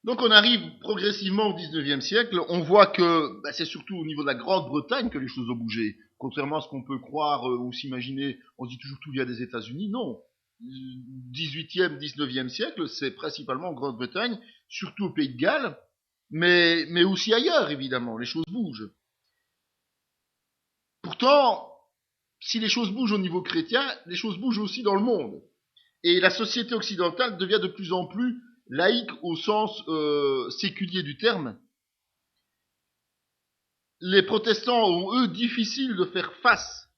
Donc on arrive progressivement au 19e siècle, on voit que c'est surtout au niveau de la Grande-Bretagne que les choses ont bougé. Contrairement à ce qu'on peut croire ou s'imaginer, on dit toujours tout vient des États-Unis. Non. 18e, 19e siècle, c'est principalement en Grande-Bretagne, surtout au Pays de Galles, mais aussi ailleurs, évidemment. Les choses bougent. Pourtant, si les choses bougent au niveau chrétien, les choses bougent aussi dans le monde. Et la société occidentale devient de plus en plus laïque au sens séculier du terme. Les protestants ont, eux, difficile de faire face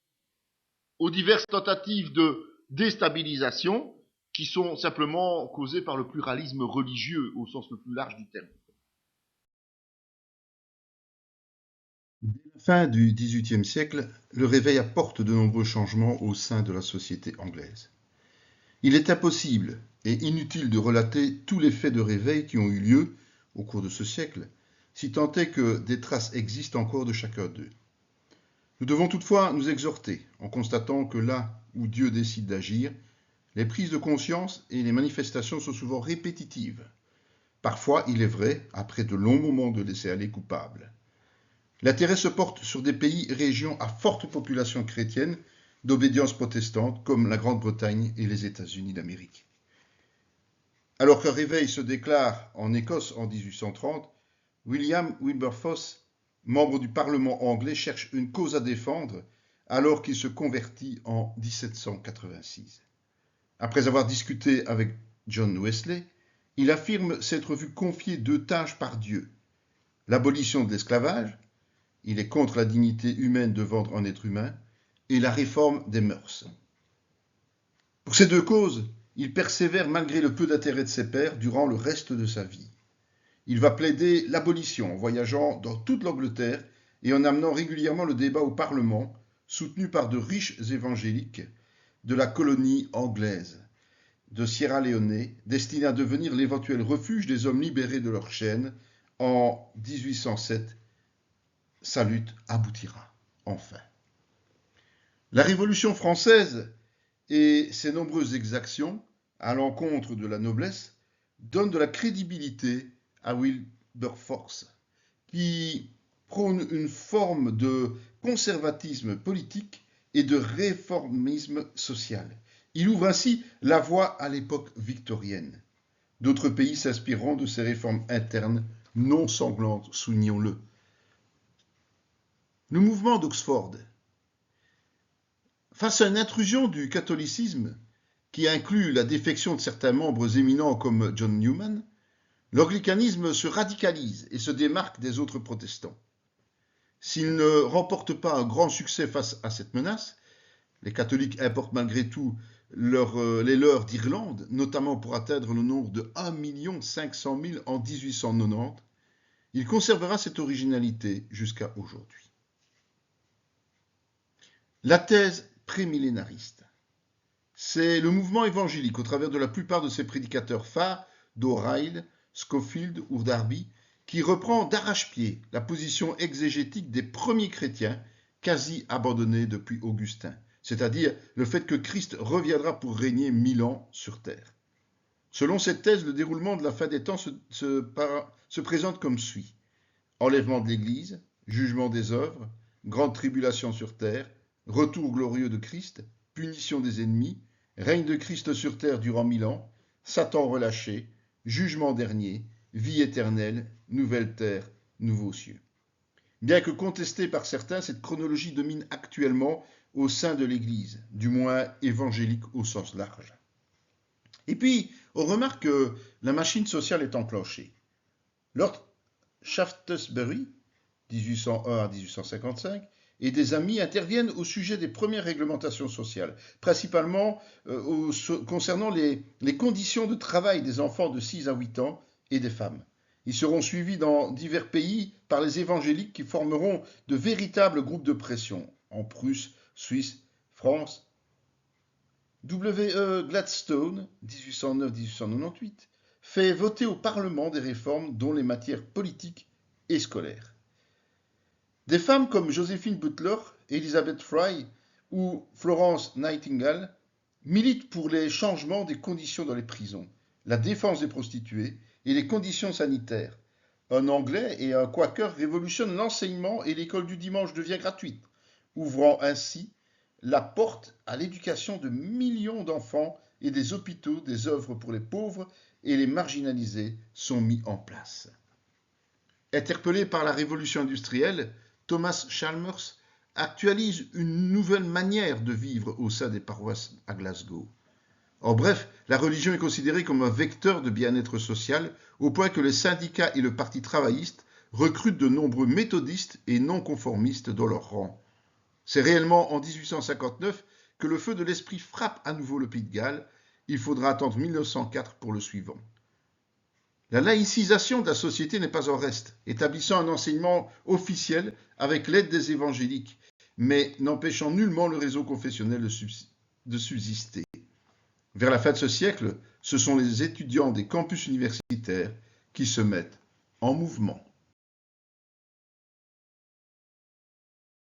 aux diverses tentatives de déstabilisation qui sont simplement causées par le pluralisme religieux au sens le plus large du terme. Dès la fin du XVIIIe siècle, le réveil apporte de nombreux changements au sein de la société anglaise. Il est impossible et inutile de relater tous les faits de réveil qui ont eu lieu au cours de ce siècle, si tant est que des traces existent encore de chacun d'eux. Nous devons toutefois nous exhorter en constatant que là où Dieu décide d'agir, les prises de conscience et les manifestations sont souvent répétitives. Parfois, il est vrai, après de longs moments de laisser-aller coupable. L'intérêt se porte sur des pays et régions à forte population chrétienne d'obédience protestante comme la Grande-Bretagne et les États-Unis d'Amérique. Alors qu'un réveil se déclare en Écosse en 1830, William Wilberforce, membre du Parlement anglais, cherche une cause à défendre alors qu'il se convertit en 1786. Après avoir discuté avec John Wesley, il affirme s'être vu confier 2 tâches par Dieu. L'abolition de l'esclavage, il est contre la dignité humaine de vendre un être humain, et la réforme des mœurs. Pour ces 2 causes, il persévère malgré le peu d'intérêt de ses pairs durant le reste de sa vie. Il va plaider l'abolition en voyageant dans toute l'Angleterre et en amenant régulièrement le débat au Parlement, soutenu par de riches évangéliques de la colonie anglaise de Sierra Leone, destinée à devenir l'éventuel refuge des hommes libérés de leurs chaînes. En 1807, sa lutte aboutira, enfin. La Révolution française et ses nombreuses exactions à l'encontre de la noblesse donnent de la crédibilité à Wilberforce, qui prône une forme de conservatisme politique et de réformisme social. Il ouvre ainsi la voie à l'époque victorienne. D'autres pays s'inspireront de ces réformes internes non sanglantes, soulignons-le. Le mouvement d'Oxford. Face à une intrusion du catholicisme, qui inclut la défection de certains membres éminents comme John Newman, l'anglicanisme se radicalise et se démarque des autres protestants. S'il ne remporte pas un grand succès face à cette menace, les catholiques importent malgré tout les leurs d'Irlande, notamment pour atteindre le nombre de 1 500 000 en 1890. Il conservera cette originalité jusqu'à aujourd'hui. La thèse prémillénariste. C'est le mouvement évangélique, au travers de la plupart de ses prédicateurs phares, d'O'Reilly, Scofield ou Darby, qui reprend d'arrache-pied la position exégétique des premiers chrétiens, quasi abandonnés depuis Augustin, c'est-à-dire le fait que Christ reviendra pour régner 1000 ans sur terre. Selon cette thèse, le déroulement de la fin des temps se présente comme suit. Enlèvement de l'Église, jugement des œuvres, grande tribulation sur terre, retour glorieux de Christ, punition des ennemis, règne de Christ sur terre durant 1000 ans, Satan relâché, jugement dernier, vie éternelle, nouvelle terre, nouveaux cieux. Bien que contestée par certains, cette chronologie domine actuellement au sein de l'Église, du moins évangélique au sens large. Et puis, on remarque que la machine sociale est enclenchée. Lord Shaftesbury, 1801 à 1855, et des amis interviennent au sujet des premières réglementations sociales, principalement concernant les conditions de travail des enfants de 6 à 8 ans et des femmes. Ils seront suivis dans divers pays par les évangéliques qui formeront de véritables groupes de pression, en Prusse, Suisse, France. W.E. Gladstone, 1809-1898, fait voter au Parlement des réformes dont les matières politiques et scolaires. Des femmes comme Joséphine Butler, Elizabeth Fry ou Florence Nightingale militent pour les changements des conditions dans les prisons, la défense des prostituées et les conditions sanitaires. Un Anglais et un Quaker révolutionnent l'enseignement et l'école du dimanche devient gratuite, ouvrant ainsi la porte à l'éducation de millions d'enfants et des hôpitaux, des œuvres pour les pauvres et les marginalisés sont mis en place. Interpellé par la révolution industrielle, Thomas Chalmers actualise une nouvelle manière de vivre au sein des paroisses à Glasgow. En bref, la religion est considérée comme un vecteur de bien-être social, au point que les syndicats et le Parti travailliste recrutent de nombreux méthodistes et non-conformistes dans leurs rangs. C'est réellement en 1859 que le feu de l'esprit frappe à nouveau le Pays de Galles. Il faudra attendre 1904 pour le suivant. La laïcisation de la société n'est pas en reste, établissant un enseignement officiel avec l'aide des évangéliques, mais n'empêchant nullement le réseau confessionnel de subsister. Vers la fin de ce siècle, ce sont les étudiants des campus universitaires qui se mettent en mouvement.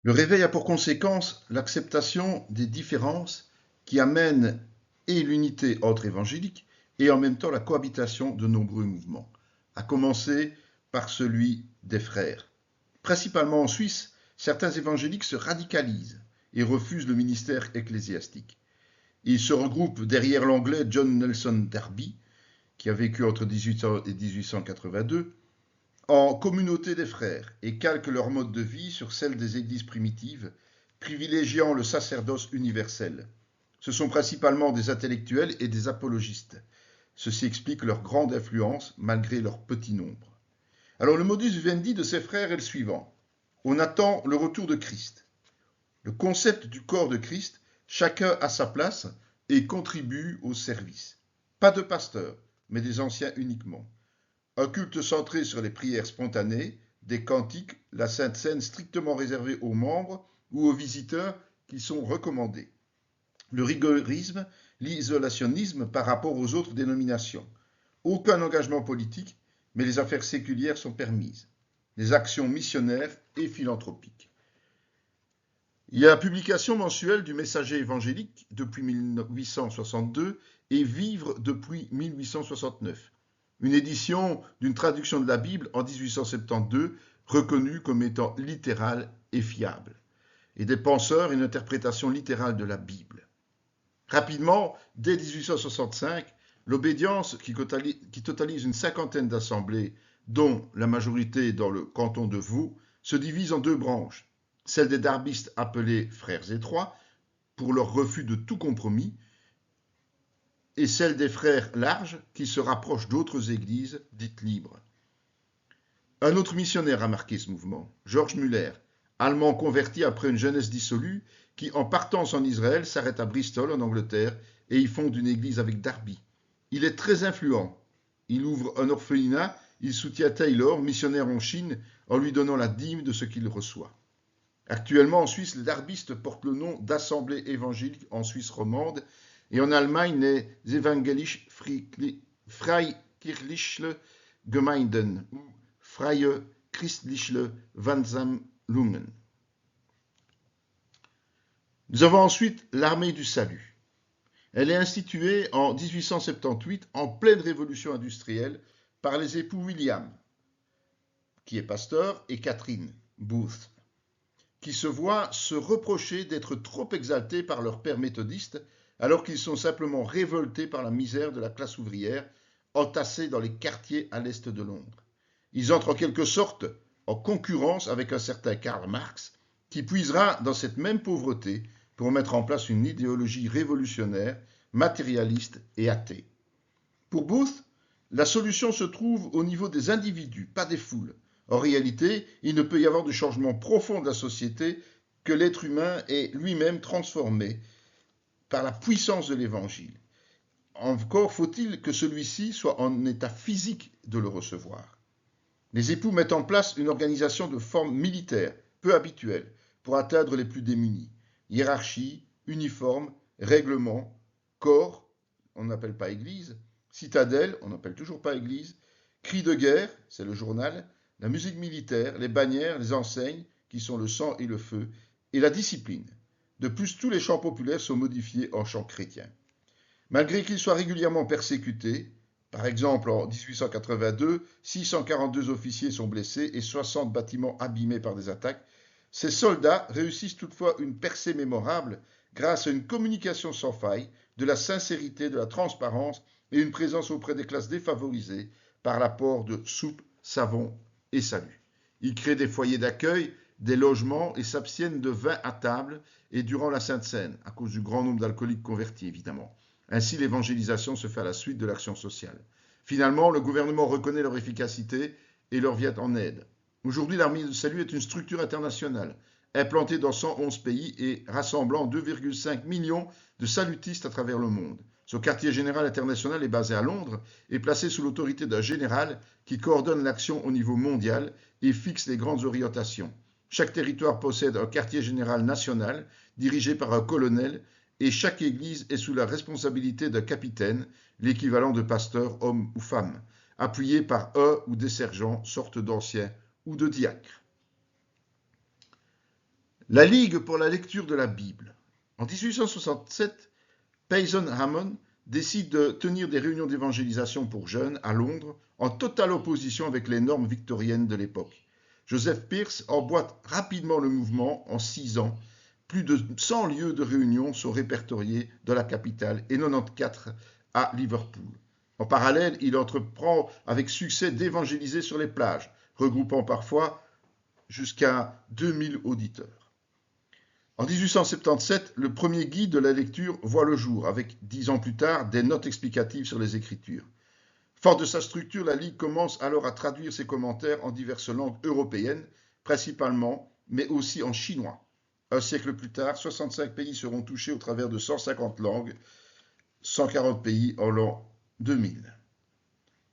Le réveil a pour conséquence l'acceptation des différences qui amènent et l'unité entre évangéliques et en même temps la cohabitation de nombreux mouvements, à commencer par celui des frères. Principalement en Suisse, certains évangéliques se radicalisent et refusent le ministère ecclésiastique. Ils se regroupent derrière l'anglais John Nelson Darby, qui a vécu entre 1800 et 1882, en communauté des frères et calquent leur mode de vie sur celle des églises primitives, privilégiant le sacerdoce universel. Ce sont principalement des intellectuels et des apologistes. Ceci explique leur grande influence malgré leur petit nombre. Alors le modus vivendi de ces frères est le suivant. On attend le retour de Christ. Le concept du corps de Christ, chacun à sa place et contribue au service. Pas de pasteur, mais des anciens uniquement. Un culte centré sur les prières spontanées, des cantiques, la Sainte Seine strictement réservée aux membres ou aux visiteurs qui sont recommandés. Le rigorisme, l'isolationnisme par rapport aux autres dénominations. Aucun engagement politique, mais les affaires séculières sont permises. Les actions missionnaires et philanthropiques. Il y a la publication mensuelle du Messager évangélique depuis 1862 et Vivre depuis 1869. Une édition d'une traduction de la Bible en 1872 reconnue comme étant littérale et fiable. Et des penseurs et une interprétation littérale de la Bible. Rapidement, dès 1865, l'obédience, qui totalise une cinquantaine d'assemblées, dont la majorité dans le canton de Vaud, se divise en deux branches. Celle des darbistes appelés frères étroits, pour leur refus de tout compromis, et celle des frères larges, qui se rapprochent d'autres églises dites libres. Un autre missionnaire a marqué ce mouvement, George Müller, allemand converti après une jeunesse dissolue, qui, en partance en Israël, s'arrête à Bristol, en Angleterre, et y fonde une église avec Darby. Il est très influent. Il ouvre un orphelinat, il soutient Taylor, missionnaire en Chine, en lui donnant la dîme de ce qu'il reçoit. Actuellement, en Suisse, les darbistes portent le nom d'Assemblée évangélique en Suisse romande, et en Allemagne, les Evangelische Freikirchliche Gemeinden ou Freie Christliche Versammlungen. Nous avons ensuite l'armée du salut. Elle est instituée en 1878 en pleine révolution industrielle par les époux William, qui est pasteur, et Catherine Booth, qui se voient se reprocher d'être trop exaltés par leur père méthodiste alors qu'ils sont simplement révoltés par la misère de la classe ouvrière entassée dans les quartiers à l'est de Londres. Ils entrent en quelque sorte en concurrence avec un certain Karl Marx qui puisera dans cette même pauvreté pour mettre en place une idéologie révolutionnaire, matérialiste et athée. Pour Booth, la solution se trouve au niveau des individus, pas des foules. En réalité, il ne peut y avoir de changement profond de la société que l'être humain est lui-même transformé par la puissance de l'Évangile. Encore faut-il que celui-ci soit en état physique de le recevoir. Les époux mettent en place une organisation de forme militaire, peu habituelle, pour atteindre les plus démunis. Hiérarchie, uniforme, règlement, corps, on n'appelle pas église, citadelle, on n'appelle toujours pas église, cri de guerre, c'est le journal, la musique militaire, les bannières, les enseignes, qui sont le sang et le feu, et la discipline. De plus, tous les chants populaires sont modifiés en chants chrétiens. Malgré qu'ils soient régulièrement persécutés, Par exemple, en 1882, 642 officiers sont blessés et 60 bâtiments abîmés par des attaques. Ces soldats réussissent toutefois une percée mémorable grâce à une communication sans faille, de la sincérité, de la transparence et une présence auprès des classes défavorisées par l'apport de soupe, savon et salut. Ils créent des foyers d'accueil, des logements et s'abstiennent de vin à table et durant la Sainte Seine, à cause du grand nombre d'alcooliques convertis évidemment. Ainsi, l'évangélisation se fait à la suite de l'action sociale. Finalement, le gouvernement reconnaît leur efficacité et leur vient en aide. Aujourd'hui, l'Armée du Salut est une structure internationale, implantée dans 111 pays et rassemblant 2,5 millions de salutistes à travers le monde. Son quartier général international est basé à Londres et placé sous l'autorité d'un général qui coordonne l'action au niveau mondial et fixe les grandes orientations. Chaque territoire possède un quartier général national dirigé par un colonel et chaque église est sous la responsabilité d'un capitaine, l'équivalent de pasteur, homme ou femme, appuyé par un ou des sergents, sorte d'anciens ou de diacres. La Ligue pour la lecture de la Bible. En 1867, Payson Hammond décide de tenir des réunions d'évangélisation pour jeunes à Londres, en totale opposition avec les normes victoriennes de l'époque. Joseph Pearce emboîte rapidement le mouvement en 6 ans. Plus de 100 lieux de réunion sont répertoriés dans la capitale et 94 à Liverpool. En parallèle, il entreprend avec succès d'évangéliser sur les plages, regroupant parfois jusqu'à 2000 auditeurs. En 1877, le premier guide de la lecture voit le jour, avec 10 ans plus tard des notes explicatives sur les Écritures. Fort de sa structure, la Ligue commence alors à traduire ses commentaires en diverses langues européennes, principalement, mais aussi en chinois. Un siècle plus tard, 65 pays seront touchés au travers de 150 langues, 140 pays en l'an 2000.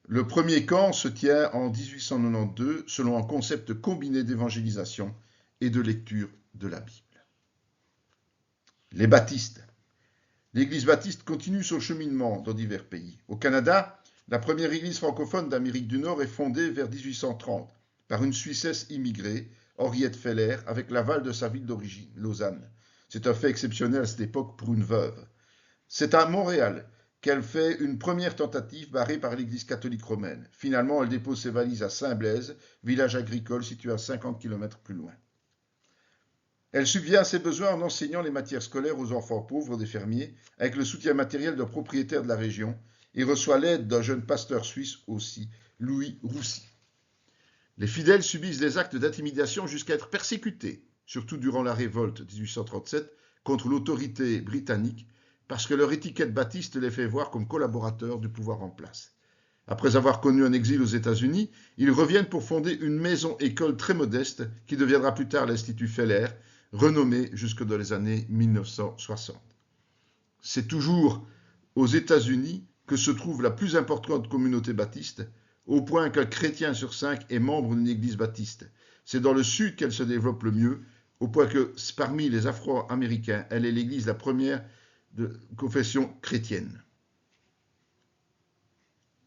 Le premier camp se tient en 1892 selon un concept combiné d'évangélisation et de lecture de la Bible. Les baptistes. L'Église baptiste continue son cheminement dans divers pays. Au Canada, la première église francophone d'Amérique du Nord est fondée vers 1830 par une Suissesse immigrée, Henriette Feller, avec l'aval de sa ville d'origine, Lausanne. C'est un fait exceptionnel à cette époque pour une veuve. C'est à Montréal qu'elle fait une première tentative barrée par l'Église catholique romaine. Finalement, elle dépose ses valises à Saint-Blaise, village agricole situé à 50 km plus loin. Elle subvient à ses besoins en enseignant les matières scolaires aux enfants pauvres des fermiers, avec le soutien matériel d'un propriétaire de la région, et reçoit l'aide d'un jeune pasteur suisse aussi, Louis Roussy. Les fidèles subissent des actes d'intimidation jusqu'à être persécutés, surtout durant la révolte 1837 contre l'autorité britannique, parce que leur étiquette baptiste les fait voir comme collaborateurs du pouvoir en place. Après avoir connu un exil aux États-Unis, ils reviennent pour fonder une maison-école très modeste qui deviendra plus tard l'Institut Feller, renommé jusque dans les années 1960. C'est toujours aux États-Unis que se trouve la plus importante communauté baptiste, au point qu'un chrétien sur 5 est membre d'une église baptiste. C'est dans le sud qu'elle se développe le mieux, au point que parmi les Afro-Américains, elle est l'église la première de confession chrétienne.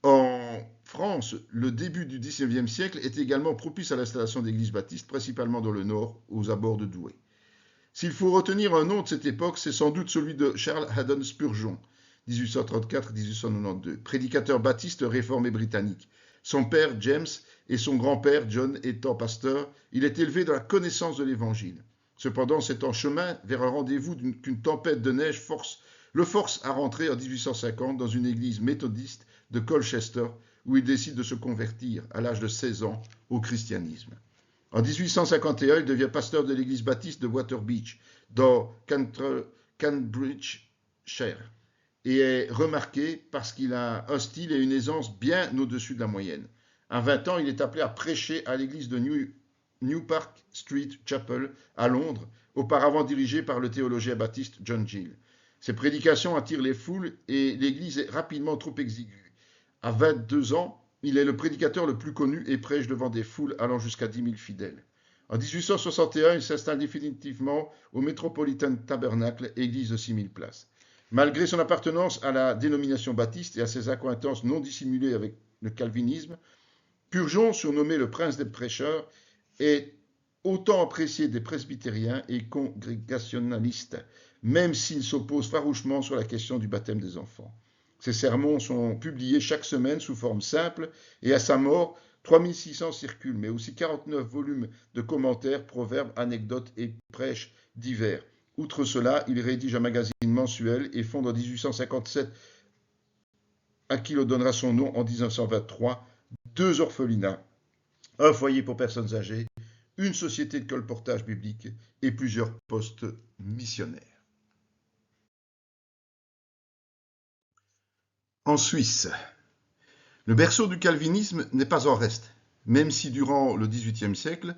En France, le début du XIXe siècle est également propice à l'installation d'églises baptistes, principalement dans le nord, aux abords de Douai. S'il faut retenir un nom de cette époque, c'est sans doute celui de Charles Haddon Spurgeon, 1834-1892, prédicateur baptiste réformé britannique. Son père, James, et son grand-père, John, étant pasteur, il est élevé dans la connaissance de l'Évangile. Cependant, c'est en chemin vers un rendez-vous qu'une tempête de neige le force à rentrer en 1850 dans une église méthodiste de Colchester, où il décide de se convertir à l'âge de 16 ans au christianisme. En 1851, il devient pasteur de l'église baptiste de Waterbeach, dans Cambridgeshire, et est remarqué parce qu'il a un style et une aisance bien au-dessus de la moyenne. À 20 ans, il est appelé à prêcher à l'église de New Park Street Chapel à Londres, auparavant dirigée par le théologien baptiste John Gill. Ses prédications attirent les foules et l'église est rapidement trop exiguë. À 22 ans, il est le prédicateur le plus connu et prêche devant des foules allant jusqu'à 10 000 fidèles. En 1861, il s'installe définitivement au Metropolitan Tabernacle, église de 6 000 places. Malgré son appartenance à la dénomination baptiste et à ses accointances non dissimulées avec le calvinisme, Spurgeon, surnommé le prince des prêcheurs, est autant apprécié des presbytériens et congrégationalistes, même s'il s'oppose farouchement sur la question du baptême des enfants. Ses sermons sont publiés chaque semaine sous forme simple et à sa mort, 3600 circulent, mais aussi 49 volumes de commentaires, proverbes, anecdotes et prêches divers. Outre cela, il rédige un magazine mensuel et fonde en 1857, à qui il donnera son nom en 1923, 2 orphelinats, un foyer pour personnes âgées, une société de colportage biblique et plusieurs postes missionnaires. En Suisse, le berceau du calvinisme n'est pas en reste, même si durant le XVIIIe siècle,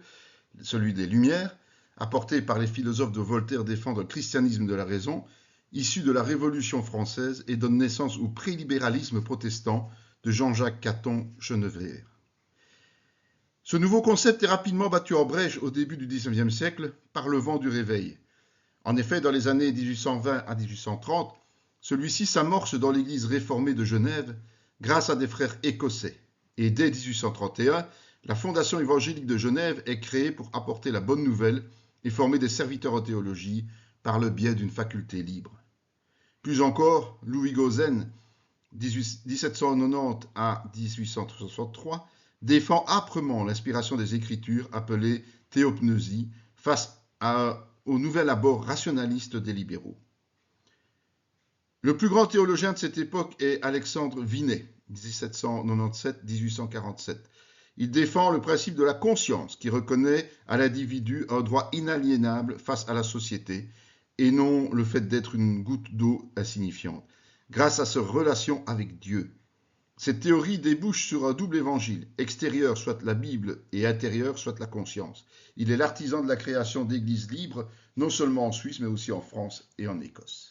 celui des Lumières, apporté par les philosophes de Voltaire, défend un christianisme de la raison, issu de la Révolution française et donne naissance au prélibéralisme protestant de Jean-Jacques Caton-Chenevert. Ce nouveau concept est rapidement battu en brèche au début du XIXe siècle par le vent du réveil. En effet, dans les années 1820 à 1830, celui-ci s'amorce dans l'église réformée de Genève grâce à des frères écossais. Et dès 1831, la Fondation évangélique de Genève est créée pour apporter la bonne nouvelle et former des serviteurs en théologie par le biais d'une faculté libre. Plus encore, Louis Gosen, 1790 à 1863, défend âprement l'inspiration des Écritures appelée théopneusie face au nouvel abord rationaliste des libéraux. Le plus grand théologien de cette époque est Alexandre Vinet, 1797-1847. Il défend le principe de la conscience qui reconnaît à l'individu un droit inaliénable face à la société et non le fait d'être une goutte d'eau insignifiante, grâce à sa relation avec Dieu. Cette théorie débouche sur un double évangile, extérieur soit la Bible et intérieur soit la conscience. Il est l'artisan de la création d'églises libres, non seulement en Suisse mais aussi en France et en Écosse.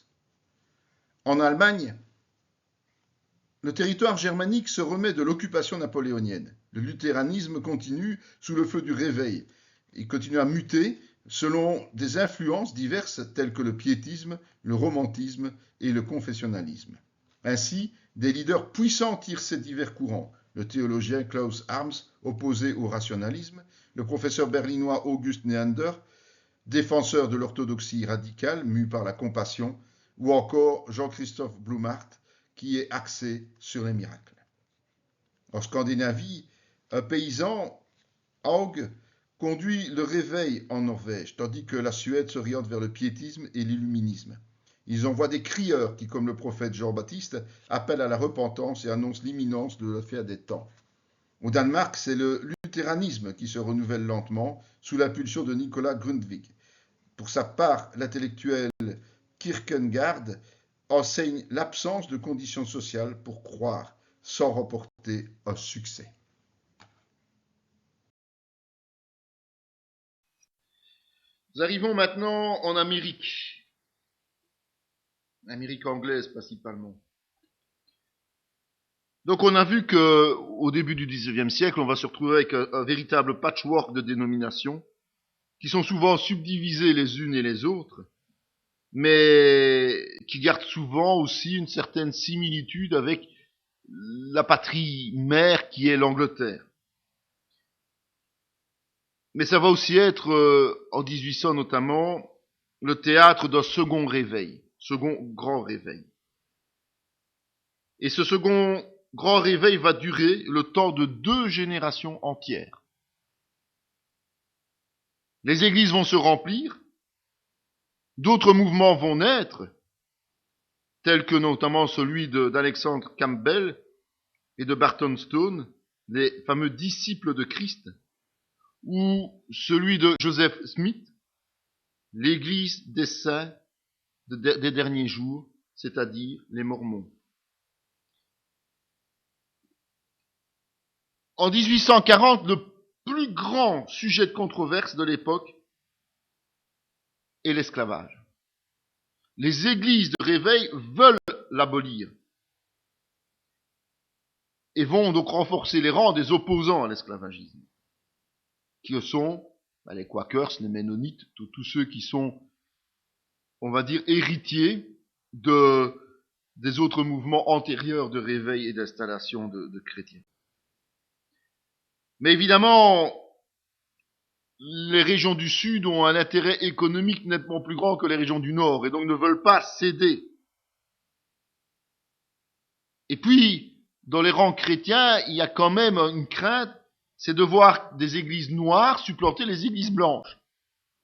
En Allemagne, le territoire germanique se remet de l'occupation napoléonienne. Le luthéranisme continue sous le feu du réveil. Il continue à muter selon des influences diverses telles que le piétisme, le romantisme et le confessionnalisme. Ainsi, des leaders puissants tirent ces divers courants. Le théologien Klaus Harms, opposé au rationalisme, le professeur berlinois August Neander, défenseur de l'orthodoxie radicale mue par la compassion, ou encore Jean-Christophe Blumhardt, qui est axé sur les miracles. En Scandinavie, un paysan, Haug, conduit le réveil en Norvège, tandis que la Suède s'oriente vers le piétisme et l'illuminisme. Ils envoient des crieurs qui, comme le prophète Jean-Baptiste, appellent à la repentance et annoncent l'imminence de la fin des temps. Au Danemark, c'est le luthéranisme qui se renouvelle lentement sous l'impulsion de Nicolas Grundtvig. Pour sa part, l'intellectuel Kierkegaard enseigne l'absence de conditions sociales pour croire sans remporter un succès. Nous arrivons maintenant en Amérique anglaise principalement. Donc on a vu qu'au début du XIXe siècle, on va se retrouver avec un véritable patchwork de dénominations qui sont souvent subdivisées les unes et les autres, mais qui gardent souvent aussi une certaine similitude avec la patrie mère qui est l'Angleterre. Mais ça va aussi être, en 1800 notamment, le théâtre d'un second réveil, second grand réveil. Et ce second grand réveil va durer le temps de 2 générations entières. Les églises vont se remplir, d'autres mouvements vont naître, tels que notamment celui d'Alexander Campbell et de Barton Stone, les fameux disciples de Christ, ou celui de Joseph Smith, l'Église des saints des derniers jours, c'est-à-dire les Mormons. En 1840, le plus grand sujet de controverse de l'époque est l'esclavage. Les églises de réveil veulent l'abolir et vont donc renforcer les rangs des opposants à l'esclavagisme, qui sont les Quakers, les Ménonites, tous ceux qui sont, on va dire, héritiers des autres mouvements antérieurs de réveil et d'installation de chrétiens. Mais évidemment, les régions du Sud ont un intérêt économique nettement plus grand que les régions du Nord, et donc ne veulent pas céder. Et puis, dans les rangs chrétiens, il y a quand même une crainte, c'est de voir des églises noires supplanter les églises blanches.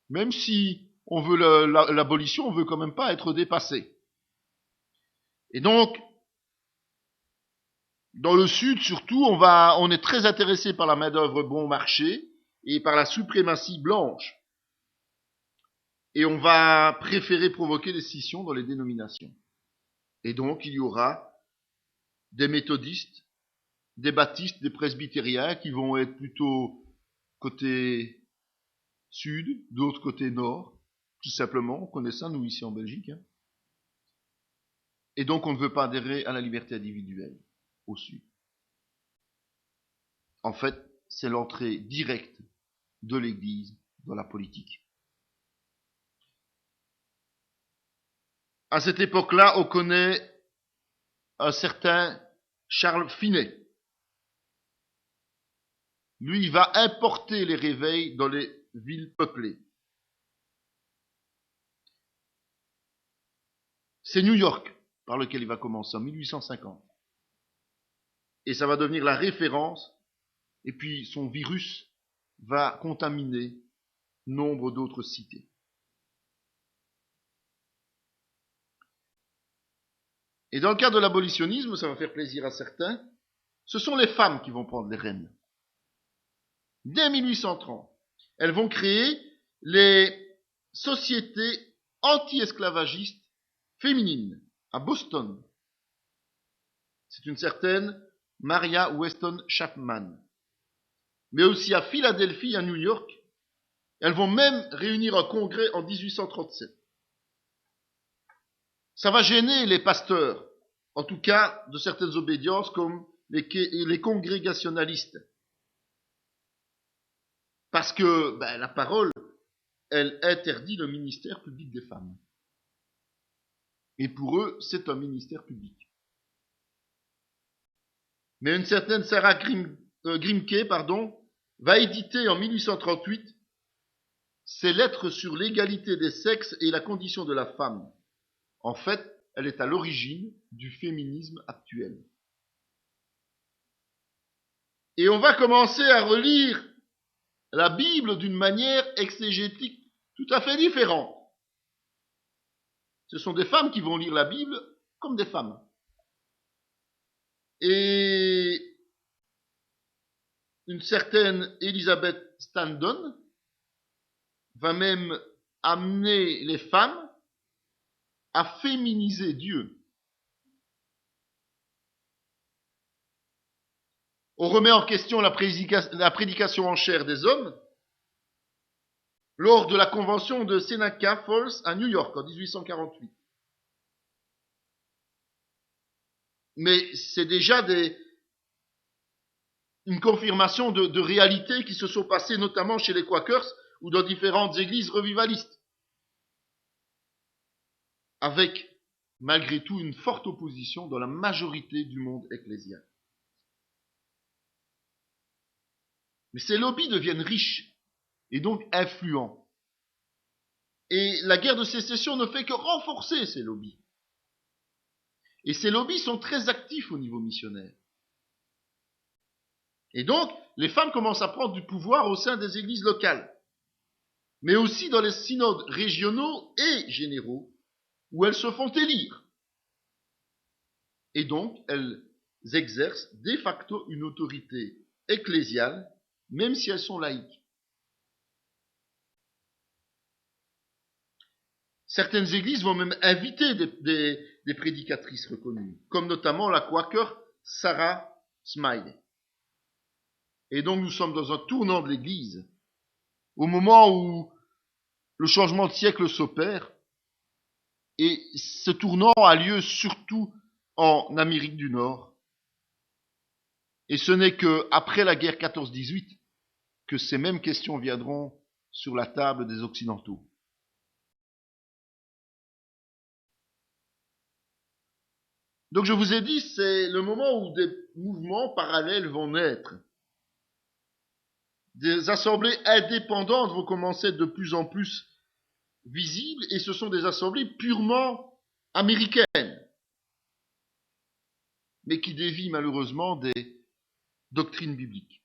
Même si on veut l'abolition, on veut quand même pas être dépassé. Et donc, dans le sud, surtout, on est très intéressé par la main-d'œuvre bon marché et par la suprématie blanche. Et on va préférer provoquer des scissions dans les dénominations. Et donc, il y aura des méthodistes, des baptistes, des presbytériens qui vont être plutôt côté sud, d'autres côté nord. Tout simplement, on connaît ça, nous, ici en Belgique. Et donc, on ne veut pas adhérer à la liberté individuelle au sud. En fait, c'est l'entrée directe de l'Église dans la politique. À cette époque-là, on connaît un certain Charles Finet. Lui, il va importer les réveils dans les villes peuplées. C'est New York par lequel il va commencer en 1850. Et ça va devenir la référence. Et puis son virus va contaminer nombre d'autres cités. Et dans le cas de l'abolitionnisme, ça va faire plaisir à certains, ce sont les femmes qui vont prendre les rênes. Dès 1830, elles vont créer les sociétés anti-esclavagistes féminines à Boston. C'est une certaine Maria Weston Chapman. Mais aussi à Philadelphie et à New York. Elles vont même réunir un congrès en 1837. Ça va gêner les pasteurs, en tout cas de certaines obédiences comme les congrégationalistes. Parce que la parole, elle interdit le ministère public des femmes. Et pour eux, c'est un ministère public. Mais une certaine Sarah Grimke, va éditer en 1838 ses lettres sur l'égalité des sexes et la condition de la femme. En fait, elle est à l'origine du féminisme actuel. Et on va commencer à relire la Bible d'une manière exégétique tout à fait différente. Ce sont des femmes qui vont lire la Bible comme des femmes. Et une certaine Elizabeth Standon va même amener les femmes à féminiser Dieu. On remet en question la prédication en chair des hommes lors de la convention de Seneca Falls à New York en 1848. Mais c'est déjà une confirmation de réalités qui se sont passées notamment chez les Quakers ou dans différentes églises revivalistes. Avec, malgré tout, une forte opposition dans la majorité du monde ecclésial. Mais ces lobbies deviennent riches et donc influents. Et la guerre de sécession ne fait que renforcer ces lobbies. Et ces lobbies sont très actifs au niveau missionnaire. Et donc, les femmes commencent à prendre du pouvoir au sein des églises locales, mais aussi dans les synodes régionaux et généraux, où elles se font élire. Et donc, elles exercent de facto une autorité ecclésiale, même si elles sont laïques. Certaines églises vont même inviter des prédicatrices reconnues, comme notamment la Quaker Sarah Smiley. Et donc nous sommes dans un tournant de l'Église, au moment où le changement de siècle s'opère, et ce tournant a lieu surtout en Amérique du Nord. Et ce n'est qu'après la guerre 14-18 que ces mêmes questions viendront sur la table des Occidentaux. Donc je vous ai dit, c'est le moment où des mouvements parallèles vont naître. Des assemblées indépendantes vont commencer de plus en plus visibles, et ce sont des assemblées purement américaines. mais qui dévie malheureusement des doctrines bibliques.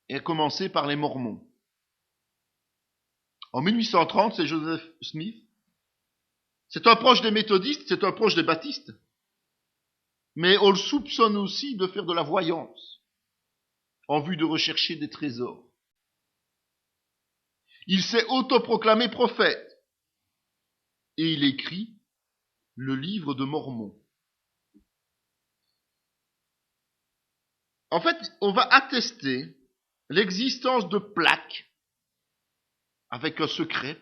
Et à commencer par les Mormons. En 1830, c'est Joseph Smith. C'est un proche des méthodistes, c'est un proche des baptistes. Mais on le soupçonne aussi de faire de la voyance en vue de rechercher des trésors. Il s'est autoproclamé prophète et il écrit le livre de Mormon. En fait, on va attester l'existence de plaques avec un secret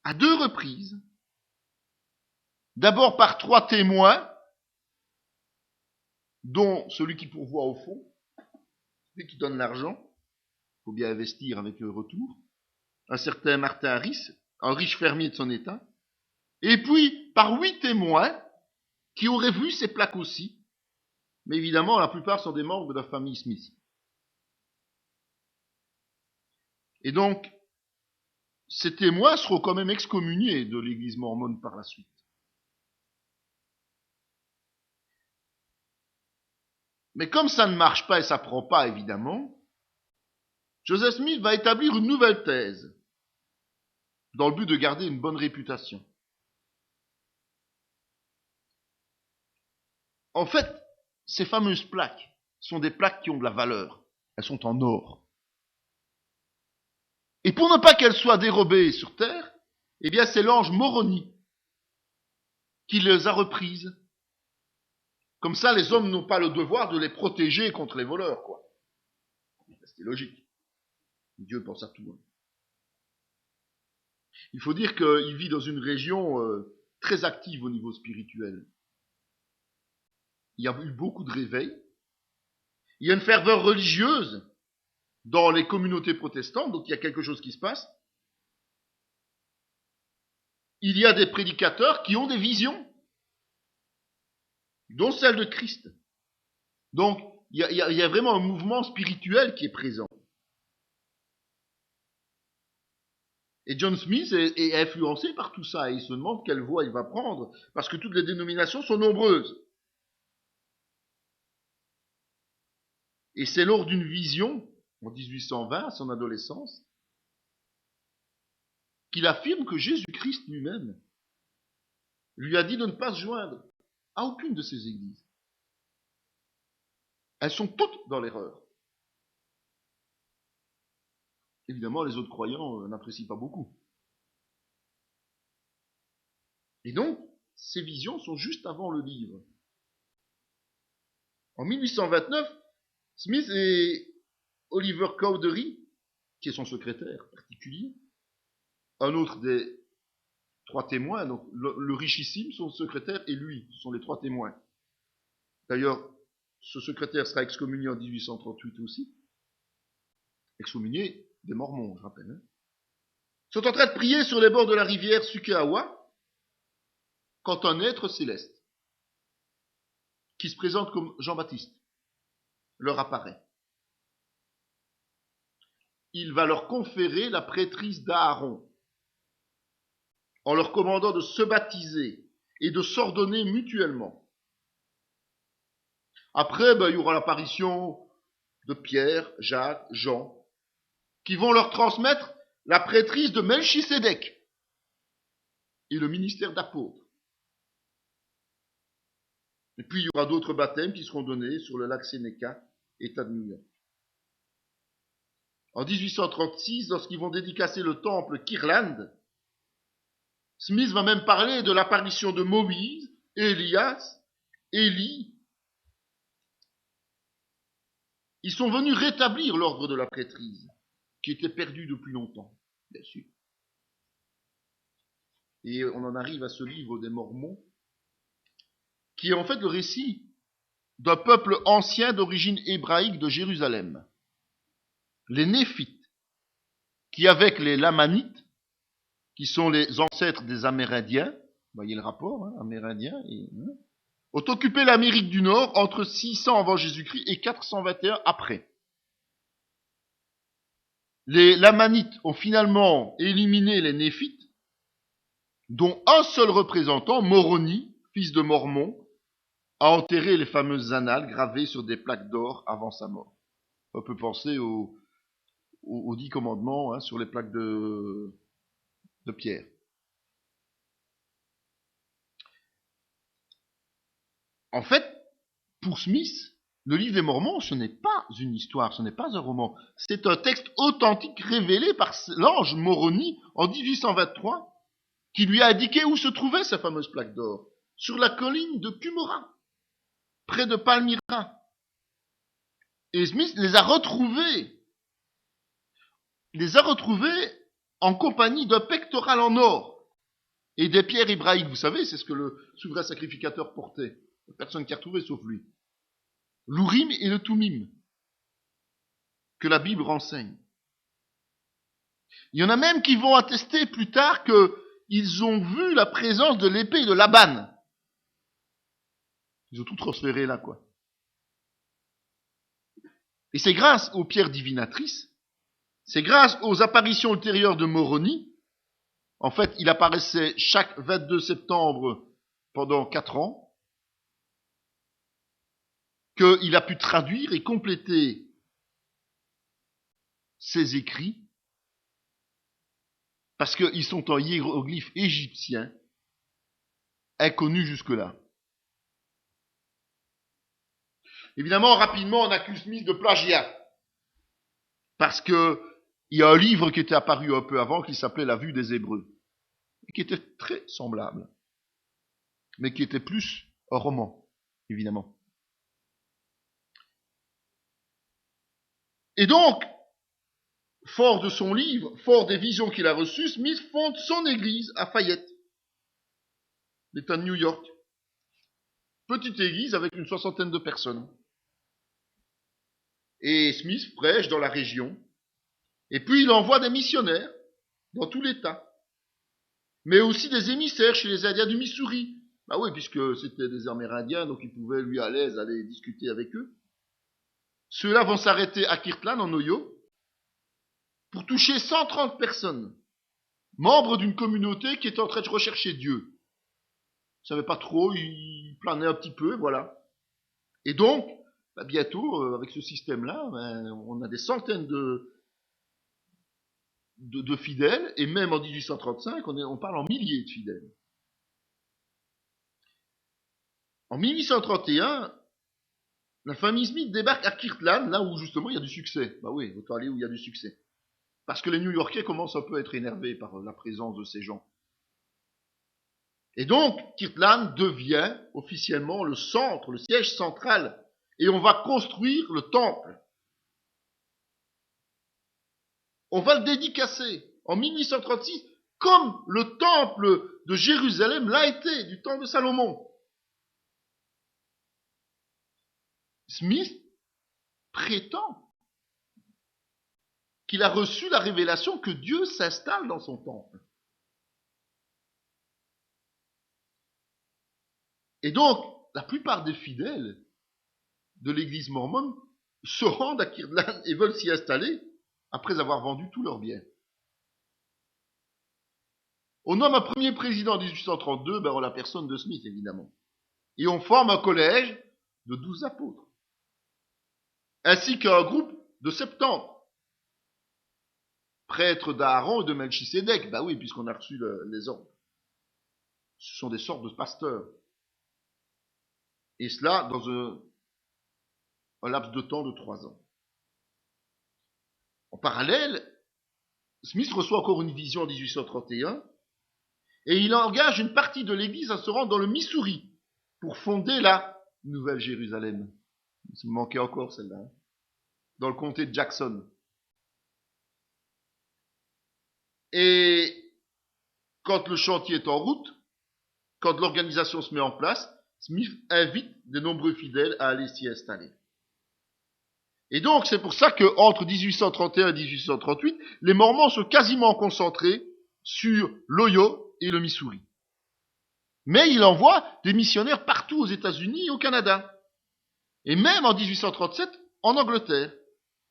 à 2 reprises. D'abord par 3 témoins, dont celui qui pourvoit au fond, celui qui donne l'argent, il faut bien investir avec le retour, un certain Martin Harris, un riche fermier de son état, et puis par 8 témoins qui auraient vu ces plaques aussi, mais évidemment la plupart sont des membres de la famille Smith. Et donc, ces témoins seront quand même excommuniés de l'église mormone par la suite. Mais comme ça ne marche pas et ça prend pas, évidemment, Joseph Smith va établir une nouvelle thèse dans le but de garder une bonne réputation. En fait, ces fameuses plaques sont des plaques qui ont de la valeur. Elles sont en or. Et pour ne pas qu'elles soient dérobées sur terre, eh bien c'est l'ange Moroni qui les a reprises. Comme ça, les hommes n'ont pas le devoir de les protéger contre les voleurs, quoi. C'est logique. Dieu pense à tout. Il faut dire qu'il vit dans une région très active au niveau spirituel. Il y a eu beaucoup de réveils. Il y a une ferveur religieuse dans les communautés protestantes, donc il y a quelque chose qui se passe. Il y a des prédicateurs qui ont des visions, dont celle de Christ. Donc, il y a vraiment un mouvement spirituel qui est présent. Et John Smith est influencé par tout ça, et il se demande quelle voie il va prendre, parce que toutes les dénominations sont nombreuses. Et c'est lors d'une vision, en 1820, à son adolescence, qu'il affirme que Jésus-Christ lui-même lui a dit de ne pas se joindre à aucune de ces églises. Elles sont toutes dans l'erreur. Évidemment, les autres croyants n'apprécient pas beaucoup. Et donc, ces visions sont juste avant le livre. En 1829, Smith et Oliver Cowdery, qui est son secrétaire particulier, un autre des 3 témoins, donc le richissime, son secrétaire, et lui, ce sont les 3 témoins. D'ailleurs, ce secrétaire sera excommunié en 1838 aussi. Excommunié des Mormons, je rappelle. Sont en train de prier sur les bords de la rivière Sukeawa quand un être céleste, qui se présente comme Jean-Baptiste, leur apparaît. Il va leur conférer la prêtrise d'Aaron, en leur commandant de se baptiser et de s'ordonner mutuellement. Après, il y aura l'apparition de Pierre, Jacques, Jean, qui vont leur transmettre la prêtrise de Melchisédek et le ministère d'apôtre. Et puis il y aura d'autres baptêmes qui seront donnés sur le lac Sénéca, État de New York. En 1836, lorsqu'ils vont dédicacer le temple Kirtland, Smith va même parler de l'apparition de Moïse, Élias, Élie. Ils sont venus rétablir l'ordre de la prêtrise, qui était perdu depuis longtemps, bien sûr. Et on en arrive à ce livre des Mormons, qui est en fait le récit d'un peuple ancien d'origine hébraïque de Jérusalem, les Néphites, qui avec les Lamanites, qui sont les ancêtres des Amérindiens, voyez le rapport, Amérindiens, ont occupé l'Amérique du Nord entre 600 avant Jésus-Christ et 421 après. Les Lamanites ont finalement éliminé les Néphites, dont un seul représentant, Moroni, fils de Mormon, a enterré les fameuses annales gravées sur des plaques d'or avant sa mort. On peut penser aux 10 commandements sur les plaques de pierre. En fait, pour Smith, le livre des Mormons, ce n'est pas une histoire, ce n'est pas un roman. C'est un texte authentique révélé par l'ange Moroni en 1823, qui lui a indiqué où se trouvait sa fameuse plaque d'or, sur la colline de Cumorah, près de Palmyra. Et Smith les a retrouvés en compagnie d'un pectoral en or et des pierres hébraïques. Vous savez, c'est ce que le souverain sacrificateur portait. Personne qui a retrouvé sauf lui. L'Urim et le Tumim, que la Bible renseigne. Il y en a même qui vont attester plus tard qu'ils ont vu la présence de l'épée de Laban. Ils ont tout transféré là, quoi. Et c'est grâce aux pierres divinatrices, c'est grâce aux apparitions ultérieures de Moroni. En fait, il apparaissait chaque 22 septembre pendant 4 ans, qu'il a pu traduire et compléter ses écrits, parce qu'ils sont en hiéroglyphes égyptiens, inconnus jusque-là. Évidemment, rapidement, on accuse Smith de plagiat, parce que il y a un livre qui était apparu un peu avant, qui s'appelait La Vue des Hébreux, et qui était très semblable, mais qui était plus un roman, évidemment. Et donc, fort de son livre, fort des visions qu'il a reçues, Smith fonde son église à Fayette, l'État de New York. Petite église avec une 60aine de personnes. Et Smith prêche dans la région. Et puis il envoie des missionnaires dans tout l'État. Mais aussi des émissaires chez les Indiens du Missouri. Bah oui, puisque c'était des Amérindiens, donc il pouvait lui à l'aise aller discuter avec eux. Ceux-là vont s'arrêter à Kirtland, en Ohio, pour toucher 130 personnes, membres d'une communauté qui est en train de rechercher Dieu. Ils ne savaient pas trop, ils planaient un petit peu, voilà. Et donc, bientôt, avec ce système-là, on a des centaines de fidèles, et même en 1835, on parle en milliers de fidèles. En 1831, la famille Smith débarque à Kirtland, là où justement il y a du succès. Bah oui, autant aller où il y a du succès. Parce que les New-Yorkais commencent un peu à être énervés par la présence de ces gens. Et donc, Kirtland devient officiellement le centre, le siège central. Et on va construire le temple. On va le dédicacer en 1836, comme le temple de Jérusalem l'a été, du temps de Salomon. Smith prétend qu'il a reçu la révélation que Dieu s'installe dans son temple. Et donc, la plupart des fidèles de l'église mormone se rendent à Kirtland et veulent s'y installer après avoir vendu tous leurs biens. On nomme un premier président en 1832, en la personne de Smith, évidemment. Et on forme un collège de 12 apôtres, ainsi qu'un groupe de 70 prêtres d'Aaron et de Melchisédek. Oui, puisqu'on a reçu les ordres. Ce sont des sortes de pasteurs. Et cela dans un laps de temps de 3 ans. En parallèle, Smith reçoit encore une vision en 1831 et il engage une partie de l'église à se rendre dans le Missouri pour fonder la Nouvelle Jérusalem. Il me manquait encore celle-là. Dans le comté de Jackson. Et quand le chantier est en route, quand l'organisation se met en place, Smith invite de nombreux fidèles à aller s'y installer. Et donc, c'est pour ça qu'entre 1831 et 1838, les Mormons sont quasiment concentrés sur l'Ohio et le Missouri. Mais il envoie des missionnaires partout aux États-Unis et au Canada. Et même en 1837, en Angleterre.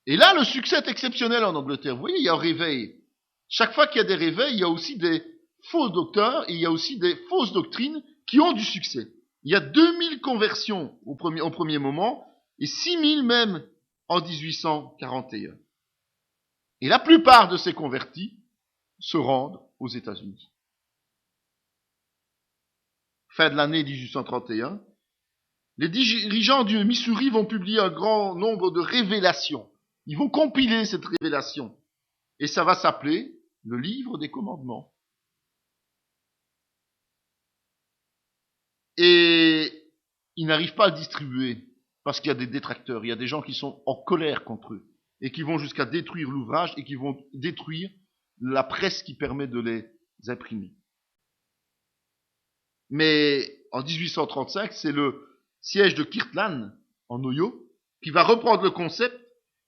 Et là, le succès est exceptionnel en Angleterre. Vous voyez, il y a un réveil. Chaque fois qu'il y a des réveils, il y a aussi des faux docteurs et il y a aussi des fausses doctrines qui ont du succès. Il y a 2000 conversions au premier moment et 6000 même en 1841. Et la plupart de ces convertis se rendent aux États-Unis. Fin de l'année 1831, les dirigeants du Missouri vont publier un grand nombre de révélations. Ils vont compiler cette révélation. Et ça va s'appeler le livre des commandements. Et ils n'arrivent pas à le distribuer parce qu'il y a des détracteurs, il y a des gens qui sont en colère contre eux et qui vont jusqu'à détruire l'ouvrage et qui vont détruire la presse qui permet de les imprimer. Mais en 1835, c'est le siège de Kirtland, en Ohio, qui va reprendre le concept,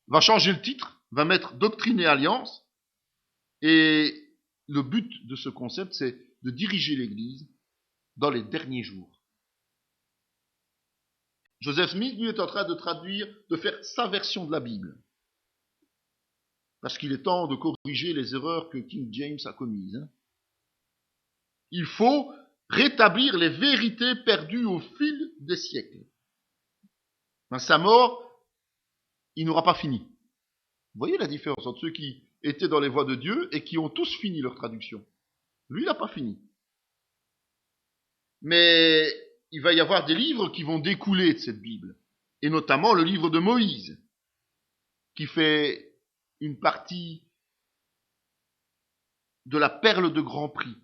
va changer le titre, va mettre Doctrine et Alliance, et le but de ce concept, c'est de diriger l'Église dans les derniers jours. Joseph Smith, lui, est en train de traduire, de faire sa version de la Bible. Parce qu'il est temps de corriger les erreurs que King James a commises. Il faut rétablir les vérités perdues au fil des siècles. À sa mort, il n'aura pas fini. Vous voyez la différence entre ceux qui étaient dans les voies de Dieu et qui ont tous fini leur traduction. Lui, il n'a pas fini. Mais il va y avoir des livres qui vont découler de cette Bible. Et notamment le livre de Moïse, qui fait une partie de la perle de grand prix.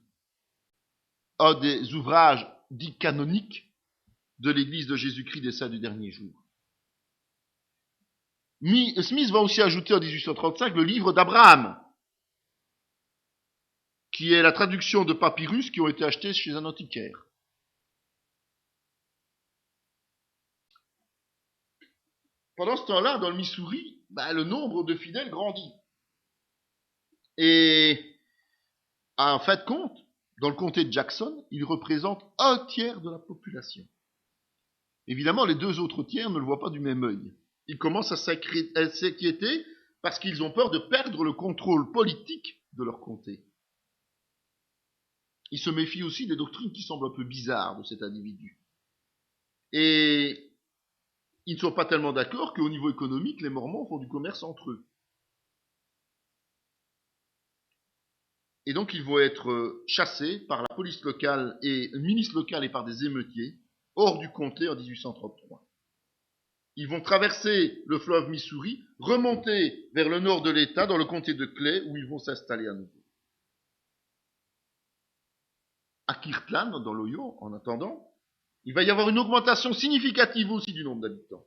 Un des ouvrages dits canoniques de l'Église de Jésus-Christ des Saints du dernier jour. Smith va aussi ajouter en 1835 le livre d'Abraham, qui est la traduction de papyrus qui ont été achetés chez un antiquaire. Pendant ce temps-là, dans le Missouri, le nombre de fidèles grandit. Et en fin de compte, dans le comté de Jackson, il représente 1/3 de la population. Évidemment, les 2 autres tiers ne le voient pas du même œil. Ils commencent à s'inquiéter parce qu'ils ont peur de perdre le contrôle politique de leur comté. Ils se méfient aussi des doctrines qui semblent un peu bizarres de cet individu. Et ils ne sont pas tellement d'accord qu'au niveau économique, les Mormons font du commerce entre eux. Et donc ils vont être chassés par la police locale et une milice locale et par des émeutiers hors du comté en 1833. Ils vont traverser le fleuve Missouri, remonter vers le nord de l'État, dans le comté de Clay, où ils vont s'installer à nouveau. À Kirtland, dans l'Ohio, en attendant, il va y avoir une augmentation significative aussi du nombre d'habitants.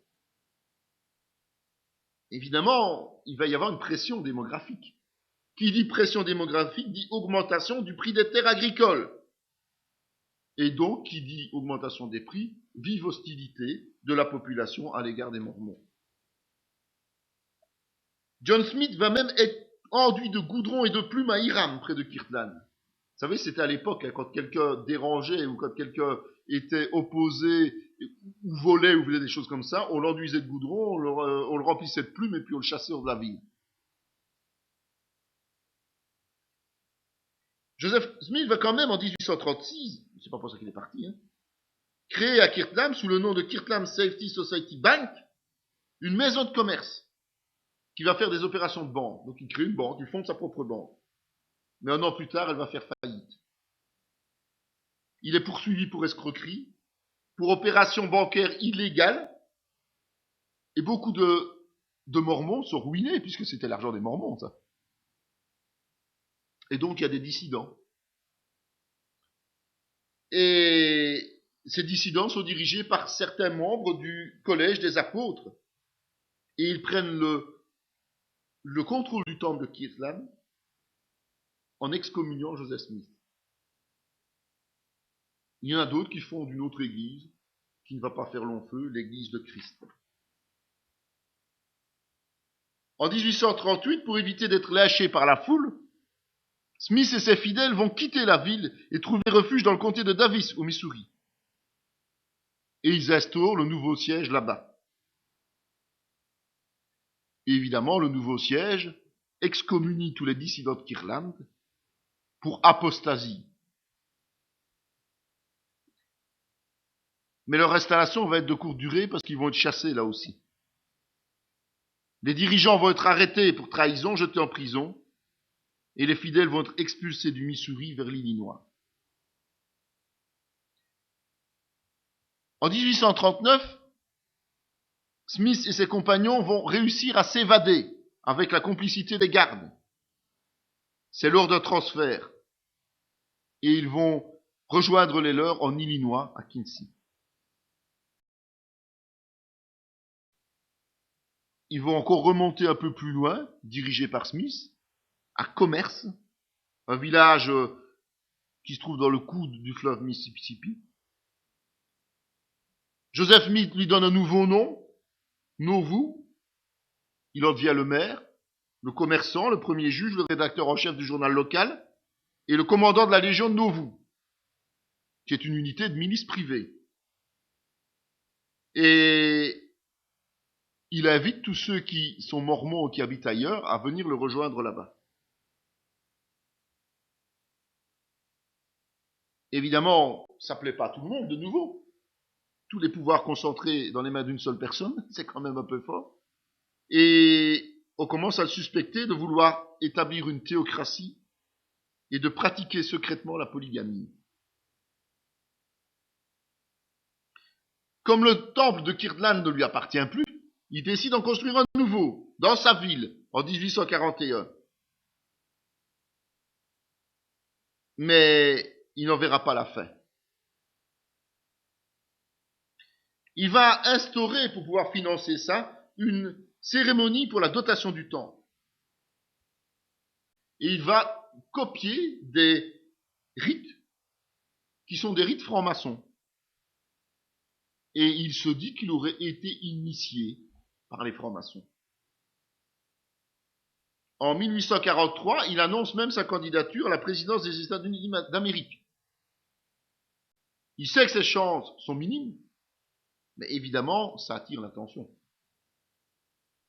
Évidemment, il va y avoir une pression démographique. Qui dit pression démographique dit augmentation du prix des terres agricoles. Et donc, qui dit augmentation des prix, vive hostilité de la population à l'égard des Mormons. John Smith va même être enduit de goudron et de plumes à Hiram, près de Kirtland. Vous savez, c'était à l'époque, quand quelqu'un dérangeait ou quand quelqu'un était opposé ou volait ou faisait des choses comme ça, on l'enduisait de goudron, on le remplissait de plumes et puis on le chassait hors de la ville. Joseph Smith va quand même en 1836, c'est pas pour ça qu'il est parti, créer à Kirtland, sous le nom de Kirtland Safety Society Bank, une maison de commerce qui va faire des opérations de banque. Donc il crée une banque, il fonde sa propre banque. Mais 1 an plus tard, elle va faire faillite. Il est poursuivi pour escroquerie, pour opération bancaire illégale, et beaucoup de Mormons sont ruinés, puisque c'était l'argent des Mormons, ça. Et donc il y a des dissidents. Et ces dissidents sont dirigés par certains membres du collège des apôtres. Et ils prennent le contrôle du temple de Kirtland en excommuniant Joseph Smith. Il y en a d'autres qui fondent une autre église, qui ne va pas faire long feu, l'église de Christ. En 1838, pour éviter d'être lâchés par la foule, Smith et ses fidèles vont quitter la ville et trouver refuge dans le comté de Davis, au Missouri. Et ils instaurent le nouveau siège là-bas. Et évidemment, le nouveau siège excommunie tous les dissidents de Kirtland pour apostasie. Mais leur installation va être de courte durée parce qu'ils vont être chassés là aussi. Les dirigeants vont être arrêtés pour trahison, jetés en prison, et les fidèles vont être expulsés du Missouri vers l'Illinois. En 1839, Smith et ses compagnons vont réussir à s'évader avec la complicité des gardes. C'est lors d'un transfert. Et ils vont rejoindre les leurs en Illinois, à Quincy. Ils vont encore remonter un peu plus loin, dirigés par Smith, à Commerce, un village qui se trouve dans le coude du fleuve Mississippi. Joseph Smith lui donne un nouveau nom, Nauvoo. Il en devient le maire, le commerçant, le premier juge, le rédacteur en chef du journal local et le commandant de la Légion de Nauvoo, qui est une unité de milice privée. Et il invite tous ceux qui sont mormons ou qui habitent ailleurs à venir le rejoindre là-bas. Évidemment, ça ne plaît pas à tout le monde de nouveau. Tous les pouvoirs concentrés dans les mains d'une seule personne, c'est quand même un peu fort. Et on commence à le suspecter de vouloir établir une théocratie et de pratiquer secrètement la polygamie. Comme le temple de Kirtland ne lui appartient plus, il décide d'en construire un nouveau, dans sa ville, en 1841. Mais il n'en verra pas la fin. Il va instaurer, pour pouvoir financer ça, une cérémonie pour la dotation du temple. Et il va copier des rites qui sont des rites francs-maçons. Et il se dit qu'il aurait été initié par les francs-maçons. En 1843, il annonce même sa candidature à la présidence des États-Unis d'Amérique. Il sait que ses chances sont minimes, mais évidemment, ça attire l'attention.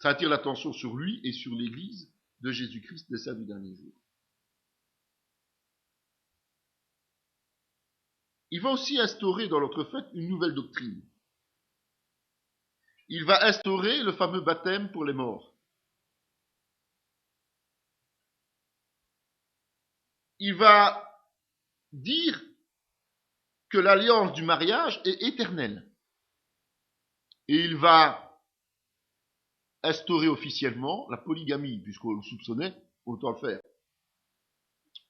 Ça attire l'attention sur lui et sur l'Église de Jésus-Christ des saints du dernier jour. Il va aussi instaurer dans notre fête une nouvelle doctrine. Il va instaurer le fameux baptême pour les morts. Il va dire que l'alliance du mariage est éternelle. Et il va instaurer officiellement la polygamie, puisqu'on le soupçonnait, autant le faire.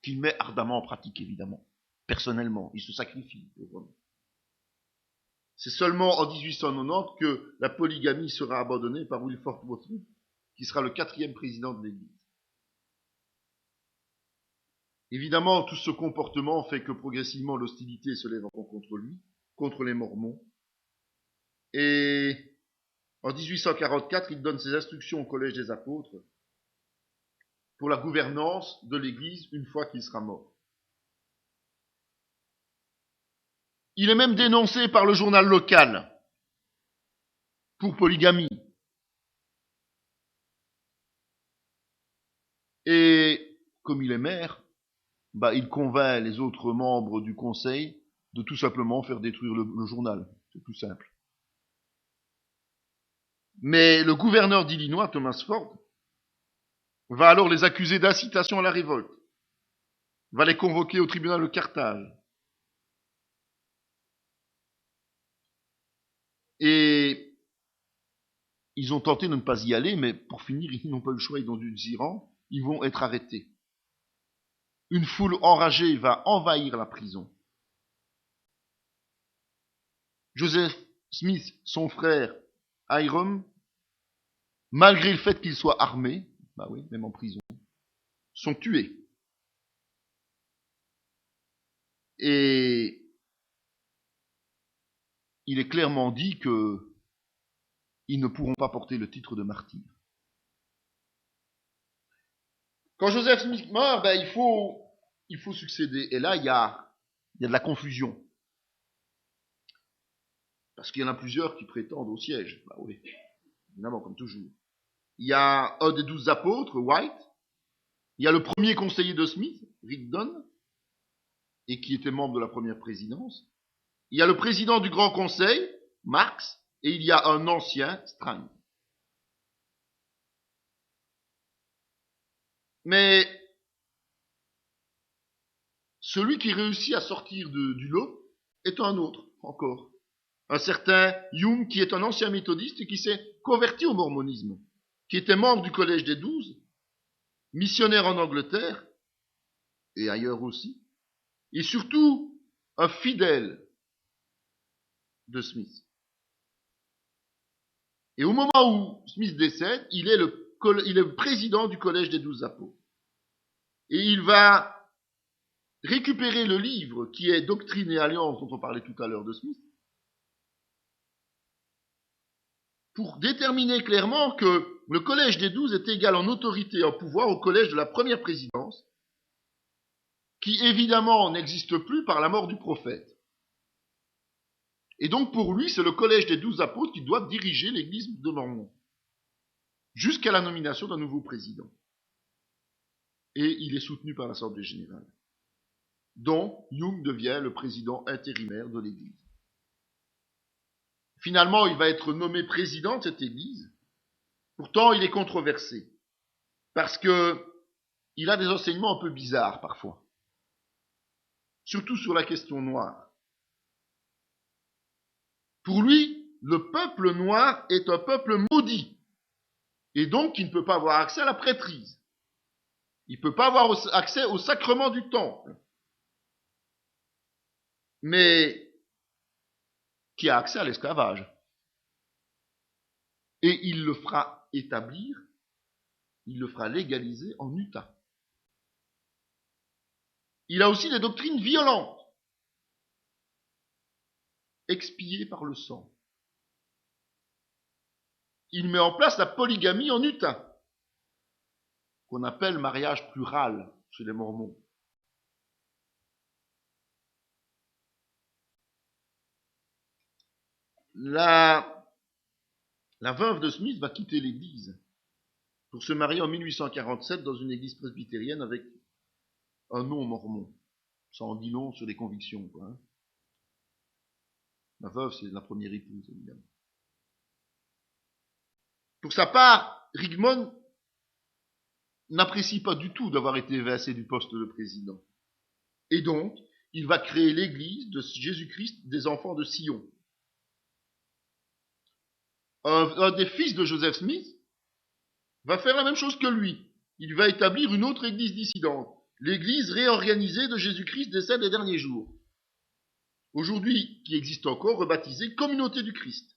Qu'il met ardemment en pratique, évidemment. Personnellement, il se sacrifie. C'est seulement en 1890 que la polygamie sera abandonnée par Wilford Woodruff, qui sera le 4e président de l'Église. Évidemment, tout ce comportement fait que progressivement l'hostilité se lève encore contre lui, contre les Mormons. Et en 1844, il donne ses instructions au Collège des Apôtres pour la gouvernance de l'Église une fois qu'il sera mort. Il est même dénoncé par le journal local pour polygamie. Et comme il est maire, il convainc les autres membres du conseil de tout simplement faire détruire le journal. C'est tout simple. Mais le gouverneur d'Illinois, Thomas Ford, va alors les accuser d'incitation à la révolte, va les convoquer au tribunal de Carthage. Et ils ont tenté de ne pas y aller, mais pour finir, ils n'ont pas eu le choix, ils ont dû s'y rendre, ils vont être arrêtés. Une foule enragée va envahir la prison. Joseph Smith, son frère Hiram, malgré le fait qu'il soit armé, oui, même en prison, sont tués. Et il est clairement dit que ils ne pourront pas porter le titre de martyr. Quand Joseph Smith meurt, il faut succéder. Et là, il y a de la confusion. Parce qu'il y en a plusieurs qui prétendent au siège. Oui, évidemment, comme toujours. Il y a un des 12 apôtres, White. Il y a le premier conseiller de Smith, Rigdon, et qui était membre de la première présidence. Il y a le président du Grand Conseil, Marx, et il y a un ancien, Strang. Mais celui qui réussit à sortir du lot est un autre, encore. Un certain Jung, qui est un ancien méthodiste et qui s'est converti au mormonisme, qui était membre du Collège des 12, missionnaire en Angleterre, et ailleurs aussi, et surtout un fidèle de Smith. Et au moment où Smith décède, il est le président du Collège des 12 apôtres. Et il va récupérer le livre qui est Doctrine et Alliance, dont on parlait tout à l'heure de Smith, pour déterminer clairement que le Collège des 12 est égal en autorité et en pouvoir au Collège de la première présidence, qui évidemment n'existe plus par la mort du prophète. Et donc pour lui, c'est le Collège des 12 apôtres qui doit diriger l'Église de Mormon, jusqu'à la nomination d'un nouveau président. Et il est soutenu par l'Assemblée générale, dont Jung devient le président intérimaire de l'Église. Finalement, il va être nommé président de cette Église. Pourtant, il est controversé, parce que il a des enseignements un peu bizarres parfois, surtout sur la question noire. Pour lui, le peuple noir est un peuple maudit, et donc il ne peut pas avoir accès à la prêtrise. Il ne peut pas avoir accès au sacrement du temple. Mais qui a accès à l'esclavage. Et il le fera établir, il le fera légaliser en Utah. Il a aussi des doctrines violentes, expiées par le sang. Il met en place la polygamie en Utah, qu'on appelle mariage plural chez les Mormons. La veuve de Smith va quitter l'église pour se marier en 1847 dans une église presbytérienne avec un nom mormon. Ça en dit long sur les convictions, quoi. Hein. La veuve, c'est la première épouse, évidemment. Pour sa part, Rigmon n'apprécie pas du tout d'avoir été évincé du poste de président. Et donc, il va créer l'église de Jésus-Christ des enfants de Sion. Un des fils de Joseph Smith va faire la même chose que lui. Il va établir une autre église dissidente, l'église réorganisée de Jésus-Christ des saints des derniers jours. Aujourd'hui, qui existe encore, rebaptisée Communauté du Christ.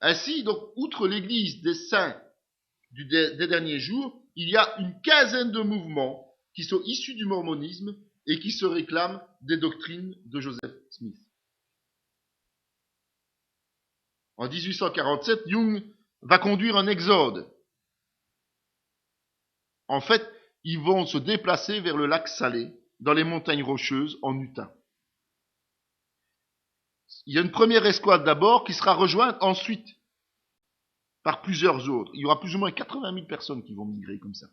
Ainsi, donc, outre l'église des saints des derniers jours, il y a une quinzaine de mouvements qui sont issus du mormonisme et qui se réclament des doctrines de Joseph Smith. En 1847, Jung va conduire un exode. En fait, ils vont se déplacer vers le lac Salé, dans les montagnes rocheuses en Utah. Il y a une première escouade d'abord qui sera rejointe ensuite par plusieurs autres. Il y aura plus ou moins 80 000 personnes qui vont migrer comme ça.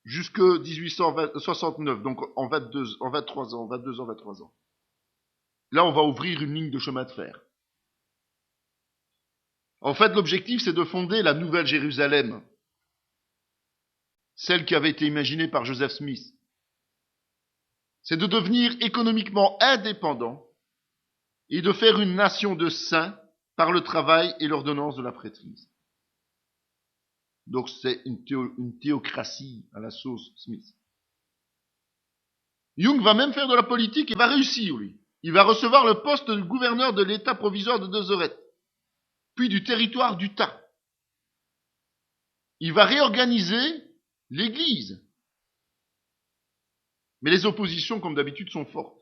Jusque 1869, donc en 23 ans. Là, on va ouvrir une ligne de chemin de fer. En fait, l'objectif, c'est de fonder la Nouvelle Jérusalem, celle qui avait été imaginée par Joseph Smith. C'est de devenir économiquement indépendant et de faire une nation de saints par le travail et l'ordonnance de la prêtrise. Donc c'est une théocratie à la sauce Smith. Jung va même faire de la politique et va réussir, lui. Il va recevoir le poste de gouverneur de l'État provisoire de Nazareth, puis du territoire d'Utah. Il va réorganiser l'Église. Mais les oppositions, comme d'habitude, sont fortes.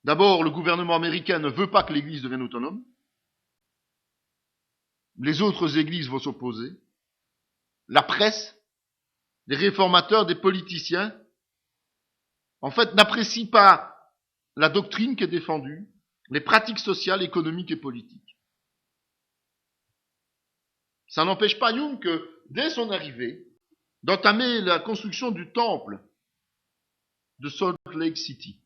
D'abord, le gouvernement américain ne veut pas que l'Église devienne autonome. Les autres églises vont s'opposer. La presse, les réformateurs, des politiciens, en fait, n'apprécient pas la doctrine qui est défendue, les pratiques sociales, économiques et politiques. Ça n'empêche pas Jung que, dès son arrivée, d'entamer la construction du temple de Salt Lake City.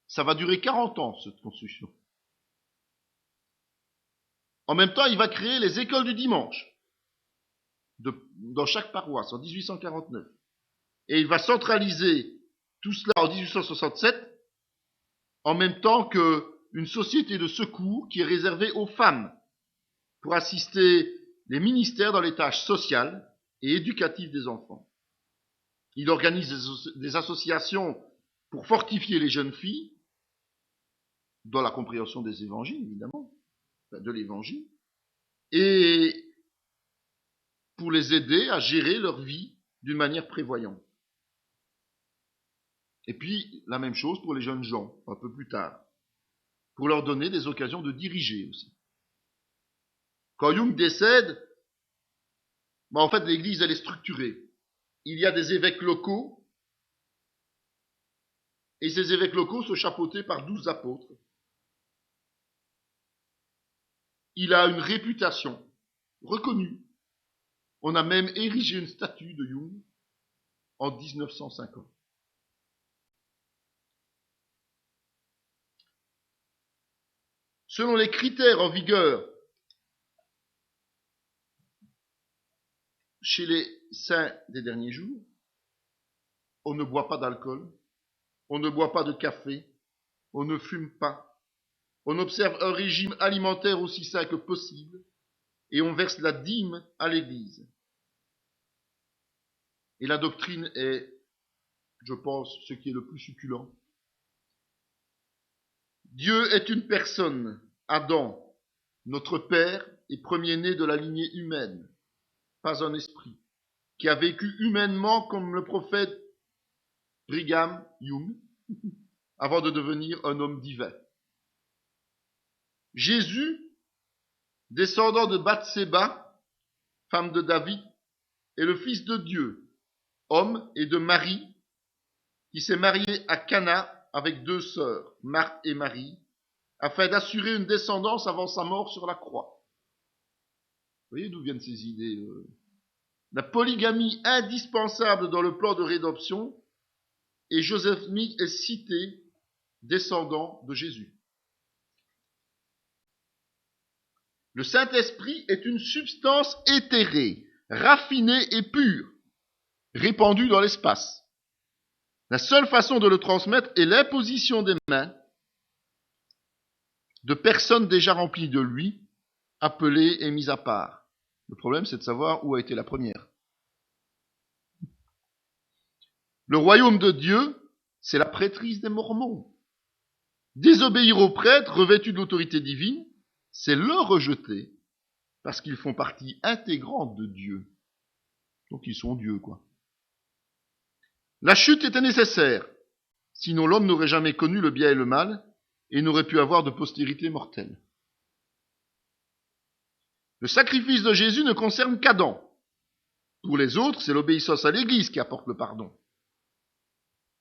Ça va durer 40 ans, cette construction. En même temps, il va créer les écoles du dimanche dans chaque paroisse en 1849. Et il va centraliser tout cela en 1867, en même temps qu'une société de secours qui est réservée aux femmes pour assister les ministères dans les tâches sociales et éducatives des enfants. Il organise des associations pour fortifier les jeunes filles dans la compréhension des évangiles, évidemment, de l'évangile, et pour les aider à gérer leur vie d'une manière prévoyante. Et puis, la même chose pour les jeunes gens, un peu plus tard, pour leur donner des occasions de diriger aussi. Quand Jung décède, en fait, l'Église, elle est structurée. Il y a des évêques locaux, et ces évêques locaux sont chapeautés par 12 apôtres. Il a une réputation reconnue. On a même érigé une statue de Jung en 1950. Selon les critères en vigueur chez les saints des derniers jours, on ne boit pas d'alcool, on ne boit pas de café, on ne fume pas, on observe un régime alimentaire aussi sain que possible et on verse la dîme à l'Église. Et la doctrine est, je pense, ce qui est le plus succulent. Dieu est une personne, Adam, notre Père et premier-né de la lignée humaine, pas un esprit, qui a vécu humainement comme le prophète Brigham Young, avant de devenir un homme divin. Jésus, descendant de Bathséba, femme de David, est le Fils de Dieu, homme, et de Marie, qui s'est marié à Cana avec 2 sœurs, Marthe et Marie, afin d'assurer une descendance avant sa mort sur la croix. Vous voyez d'où viennent ces idées La polygamie indispensable dans le plan de rédemption, et Joseph Smith est cité descendant de Jésus. Le Saint-Esprit est une substance éthérée, raffinée et pure, répandue dans l'espace. La seule façon de le transmettre est l'imposition des mains de personnes déjà remplies de lui, appelées et mises à part. Le problème, c'est de savoir où a été la première. Le royaume de Dieu, c'est la prêtrise des Mormons. Désobéir aux prêtres revêtus de l'autorité divine, c'est le rejeter, parce qu'ils font partie intégrante de Dieu. Donc ils sont Dieu, quoi. La chute était nécessaire, sinon l'homme n'aurait jamais connu le bien et le mal, et n'aurait pu avoir de postérité mortelle. Le sacrifice de Jésus ne concerne qu'Adam. Pour les autres, c'est l'obéissance à l'Église qui apporte le pardon.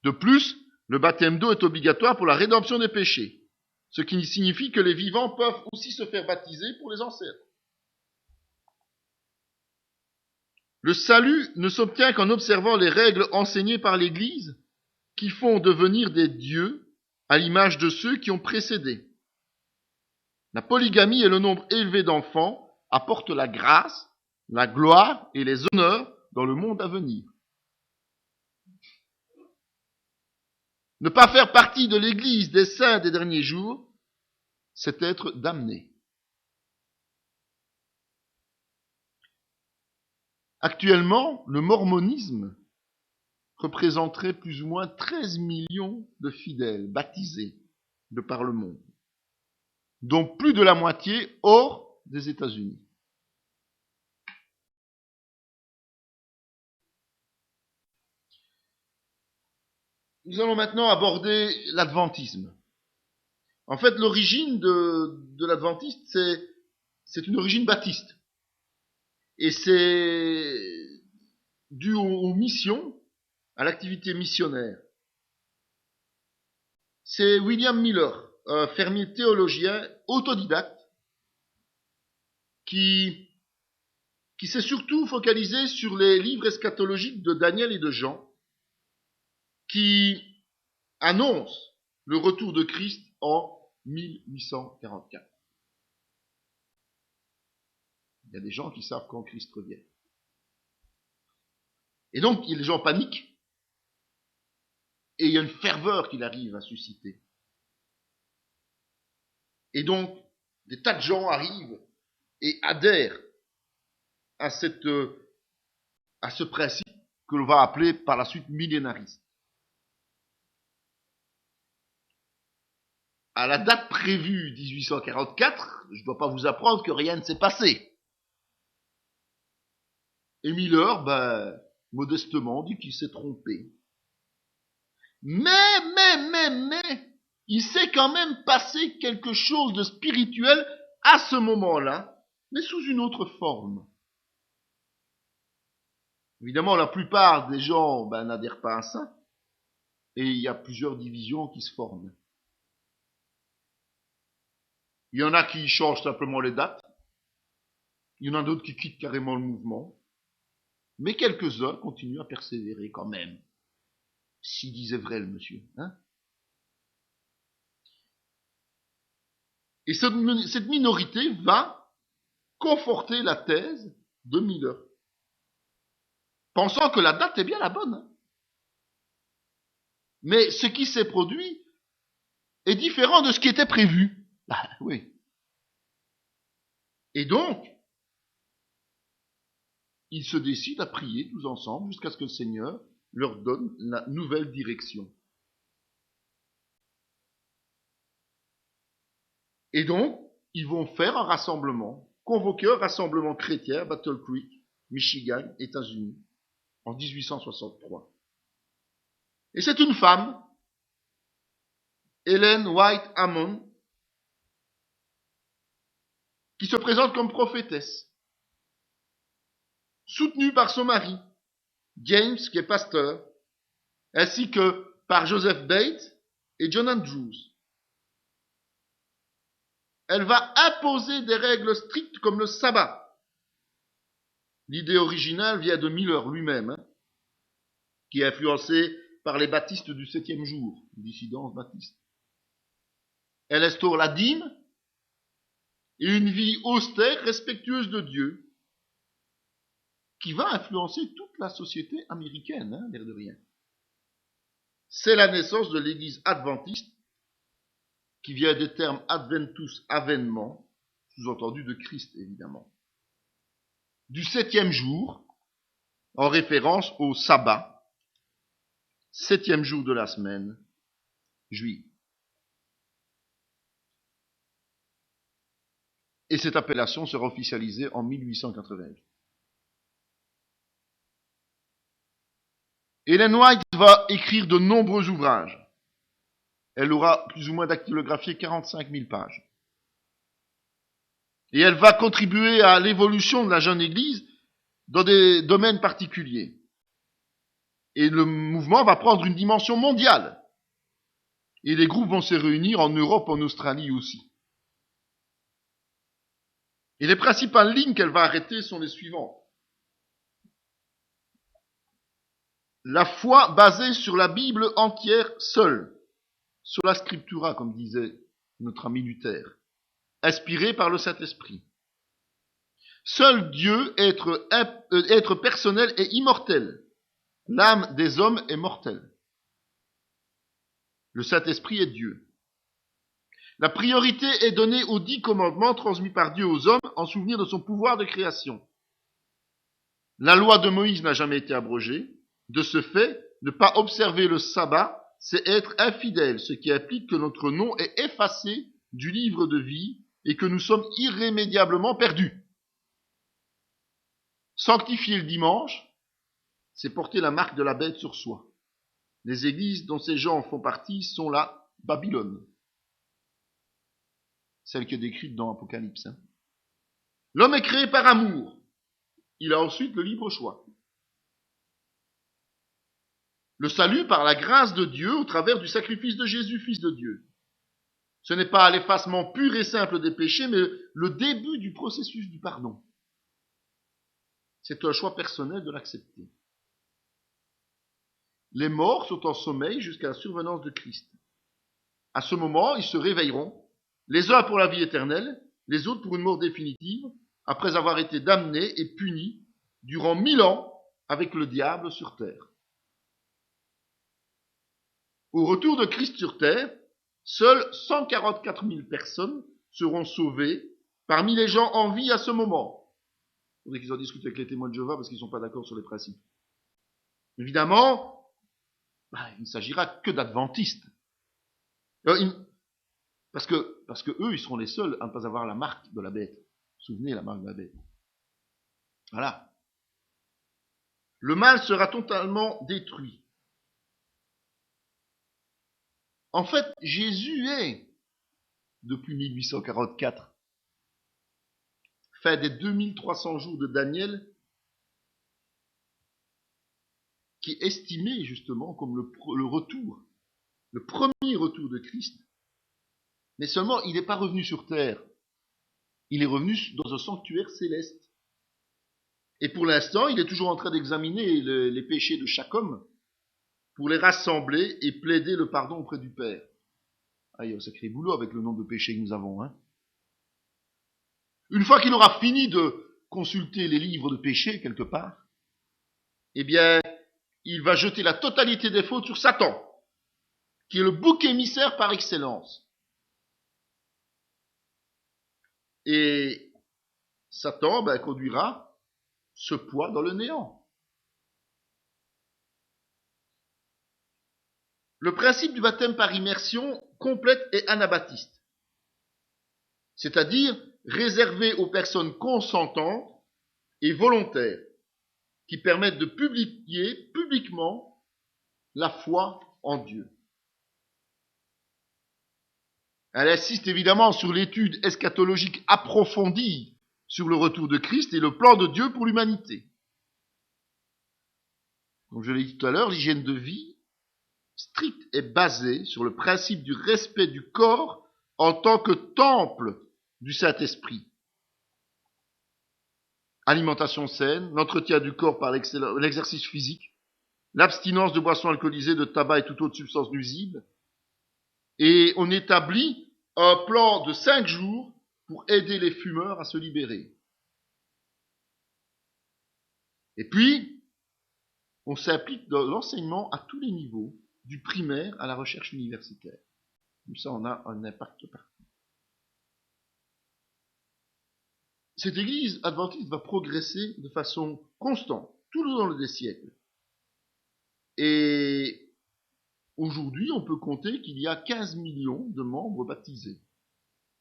De plus, le baptême d'eau est obligatoire pour la rédemption des péchés, ce qui signifie que les vivants peuvent aussi se faire baptiser pour les ancêtres. Le salut ne s'obtient qu'en observant les règles enseignées par l'Église qui font devenir des dieux à l'image de ceux qui ont précédé. La polygamie et le nombre élevé d'enfants apportent la grâce, la gloire et les honneurs dans le monde à venir. Ne pas faire partie de l'Église des saints des derniers jours, c'est être damné. Actuellement, le mormonisme représenterait plus ou moins 13 millions de fidèles baptisés de par le monde, dont plus de la moitié hors des États-Unis. Nous allons maintenant aborder l'adventisme. En fait, l'origine de l'adventiste, c'est une origine baptiste. Et c'est dû aux missions, à l'activité missionnaire. C'est William Miller, un fermier théologien autodidacte, qui s'est surtout focalisé sur les livres eschatologiques de Daniel et de Jean, qui annonce le retour de Christ en 1844. Il y a des gens qui savent quand Christ revient. Et donc, les gens paniquent, et il y a une ferveur qu'il arrive à susciter. Et donc, des tas de gens arrivent et adhèrent à ce principe que l'on va appeler par la suite millénariste. À la date prévue 1844, je ne dois pas vous apprendre que rien ne s'est passé. Et Miller, modestement, dit qu'il s'est trompé. Mais, il s'est quand même passé quelque chose de spirituel à ce moment-là, mais sous une autre forme. Évidemment, la plupart des gens n'adhèrent pas à ça, et il y a plusieurs divisions qui se forment. Il y en a qui changent simplement les dates, il y en a d'autres qui quittent carrément le mouvement, mais quelques-uns continuent à persévérer quand même. S'il disait vrai, le monsieur. Et cette minorité va conforter la thèse de Miller, pensant que la date est bien la bonne. Mais ce qui s'est produit est différent de ce qui était prévu. Oui. Et donc, ils se décident à prier tous ensemble jusqu'à ce que le Seigneur leur donne la nouvelle direction. Et donc, ils vont faire un rassemblement, convoquer un rassemblement chrétien à Battle Creek, Michigan, États-Unis, en 1863. Et c'est une femme, Ellen White Hammond, qui se présente comme prophétesse, soutenue par son mari, James, qui est pasteur, ainsi que par Joseph Bates et John Andrews. Elle va imposer des règles strictes comme le sabbat. L'idée originale vient de Miller lui-même, qui est influencé par les baptistes du 7e jour, dissidence baptiste. Elle instaure la dîme et une vie austère, respectueuse de Dieu, qui va influencer toute la société américaine, l'air de rien. C'est la naissance de l'Église adventiste, qui vient des termes adventus, avènement, sous-entendu de Christ, évidemment. Du 7e jour, en référence au sabbat, 7e jour de la semaine juive. Et cette appellation sera officialisée en 1888. Ellen White va écrire de nombreux ouvrages. Elle aura plus ou moins dactylographié 45 000 pages. Et elle va contribuer à l'évolution de la jeune Église dans des domaines particuliers. Et le mouvement va prendre une dimension mondiale. Et les groupes vont se réunir en Europe, en Australie aussi. Et les principales lignes qu'elle va arrêter sont les suivantes. La foi basée sur la Bible entière seule, sur la scriptura, comme disait notre ami Luther, inspirée par le Saint-Esprit. Seul Dieu, être personnel et immortel. L'âme des hommes est mortelle. Le Saint-Esprit est Dieu. La priorité est donnée aux 10 commandements transmis par Dieu aux hommes en souvenir de son pouvoir de création. La loi de Moïse n'a jamais été abrogée. De ce fait, ne pas observer le sabbat, c'est être infidèle, ce qui implique que notre nom est effacé du livre de vie et que nous sommes irrémédiablement perdus. Sanctifier le dimanche, c'est porter la marque de la bête sur soi. Les églises dont ces gens font partie sont la Babylone, celle qui est décrite dans Apocalypse. L'homme est créé par amour. Il a ensuite le libre choix. Le salut par la grâce de Dieu au travers du sacrifice de Jésus, Fils de Dieu. Ce n'est pas l'effacement pur et simple des péchés, mais le début du processus du pardon. C'est un choix personnel de l'accepter. Les morts sont en sommeil jusqu'à la survenance de Christ. À ce moment, ils se réveilleront, les uns pour la vie éternelle, les autres pour une mort définitive, après avoir été damnés et punis durant 1000 ans avec le diable sur terre. Au retour de Christ sur terre, seules 144 000 personnes seront sauvées parmi les gens en vie à ce moment. Il faudrait qu'ils en discutent avec les témoins de Jéhovah parce qu'ils ne sont pas d'accord sur les principes. Évidemment, il ne s'agira que d'adventistes. Parce que eux, ils seront les seuls à ne pas avoir la marque de la bête. Vous vous souvenez, la marque de la bête. Voilà. Le mal sera totalement détruit. En fait, Jésus est, depuis 1844, fait des 2300 jours de Daniel, qui est estimé justement comme le retour, le premier retour de Christ. Mais seulement, il n'est pas revenu sur terre. Il est revenu dans un sanctuaire céleste. Et pour l'instant, il est toujours en train d'examiner les péchés de chaque homme pour les rassembler et plaider le pardon auprès du Père. Ah, il y a un sacré boulot avec le nombre de péchés que nous avons. Hein. Une fois qu'il aura fini de consulter les livres de péché quelque part, eh bien, il va jeter la totalité des fautes sur Satan, qui est le bouc émissaire par excellence. Et Satan conduira ce poids dans le néant. Le principe du baptême par immersion complète et anabaptiste, c'est-à-dire réservé aux personnes consentantes et volontaires, qui permettent de publier publiquement la foi en Dieu. Elle insiste évidemment sur l'étude eschatologique approfondie sur le retour de Christ et le plan de Dieu pour l'humanité. Comme je l'ai dit tout à l'heure, l'hygiène de vie stricte est basée sur le principe du respect du corps en tant que temple du Saint-Esprit. Alimentation saine, l'entretien du corps par l'exercice physique, l'abstinence de boissons alcoolisées, de tabac et toute autre substance nuisible. Et on établit un plan de 5 jours pour aider les fumeurs à se libérer. Et puis, on s'implique dans l'enseignement à tous les niveaux, du primaire à la recherche universitaire. Comme ça, on a un impact partout. Cette église adventiste va progresser de façon constante, tout au long des siècles. Et aujourd'hui, on peut compter qu'il y a 15 millions de membres baptisés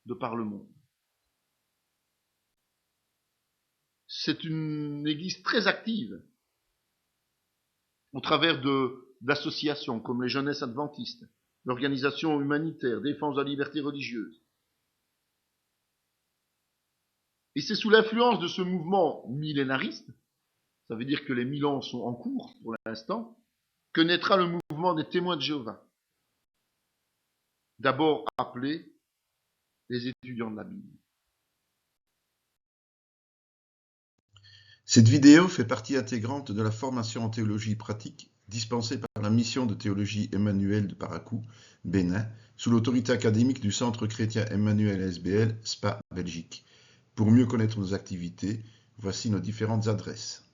de par le monde. C'est une église très active, au travers d'associations comme les Jeunesses adventistes, l'organisation humanitaire, défense de la liberté religieuse. Et c'est sous l'influence de ce mouvement millénariste, ça veut dire que les 1000 ans sont en cours pour l'instant, que naîtra le mouvement des témoins de Jéhovah. D'abord appelés les étudiants de la Bible. Cette vidéo fait partie intégrante de la formation en théologie pratique dispensée par la mission de théologie Emmanuel de Paracou, Bénin, sous l'autorité académique du Centre chrétien Emmanuel SBL, Spa, Belgique. Pour mieux connaître nos activités, voici nos différentes adresses.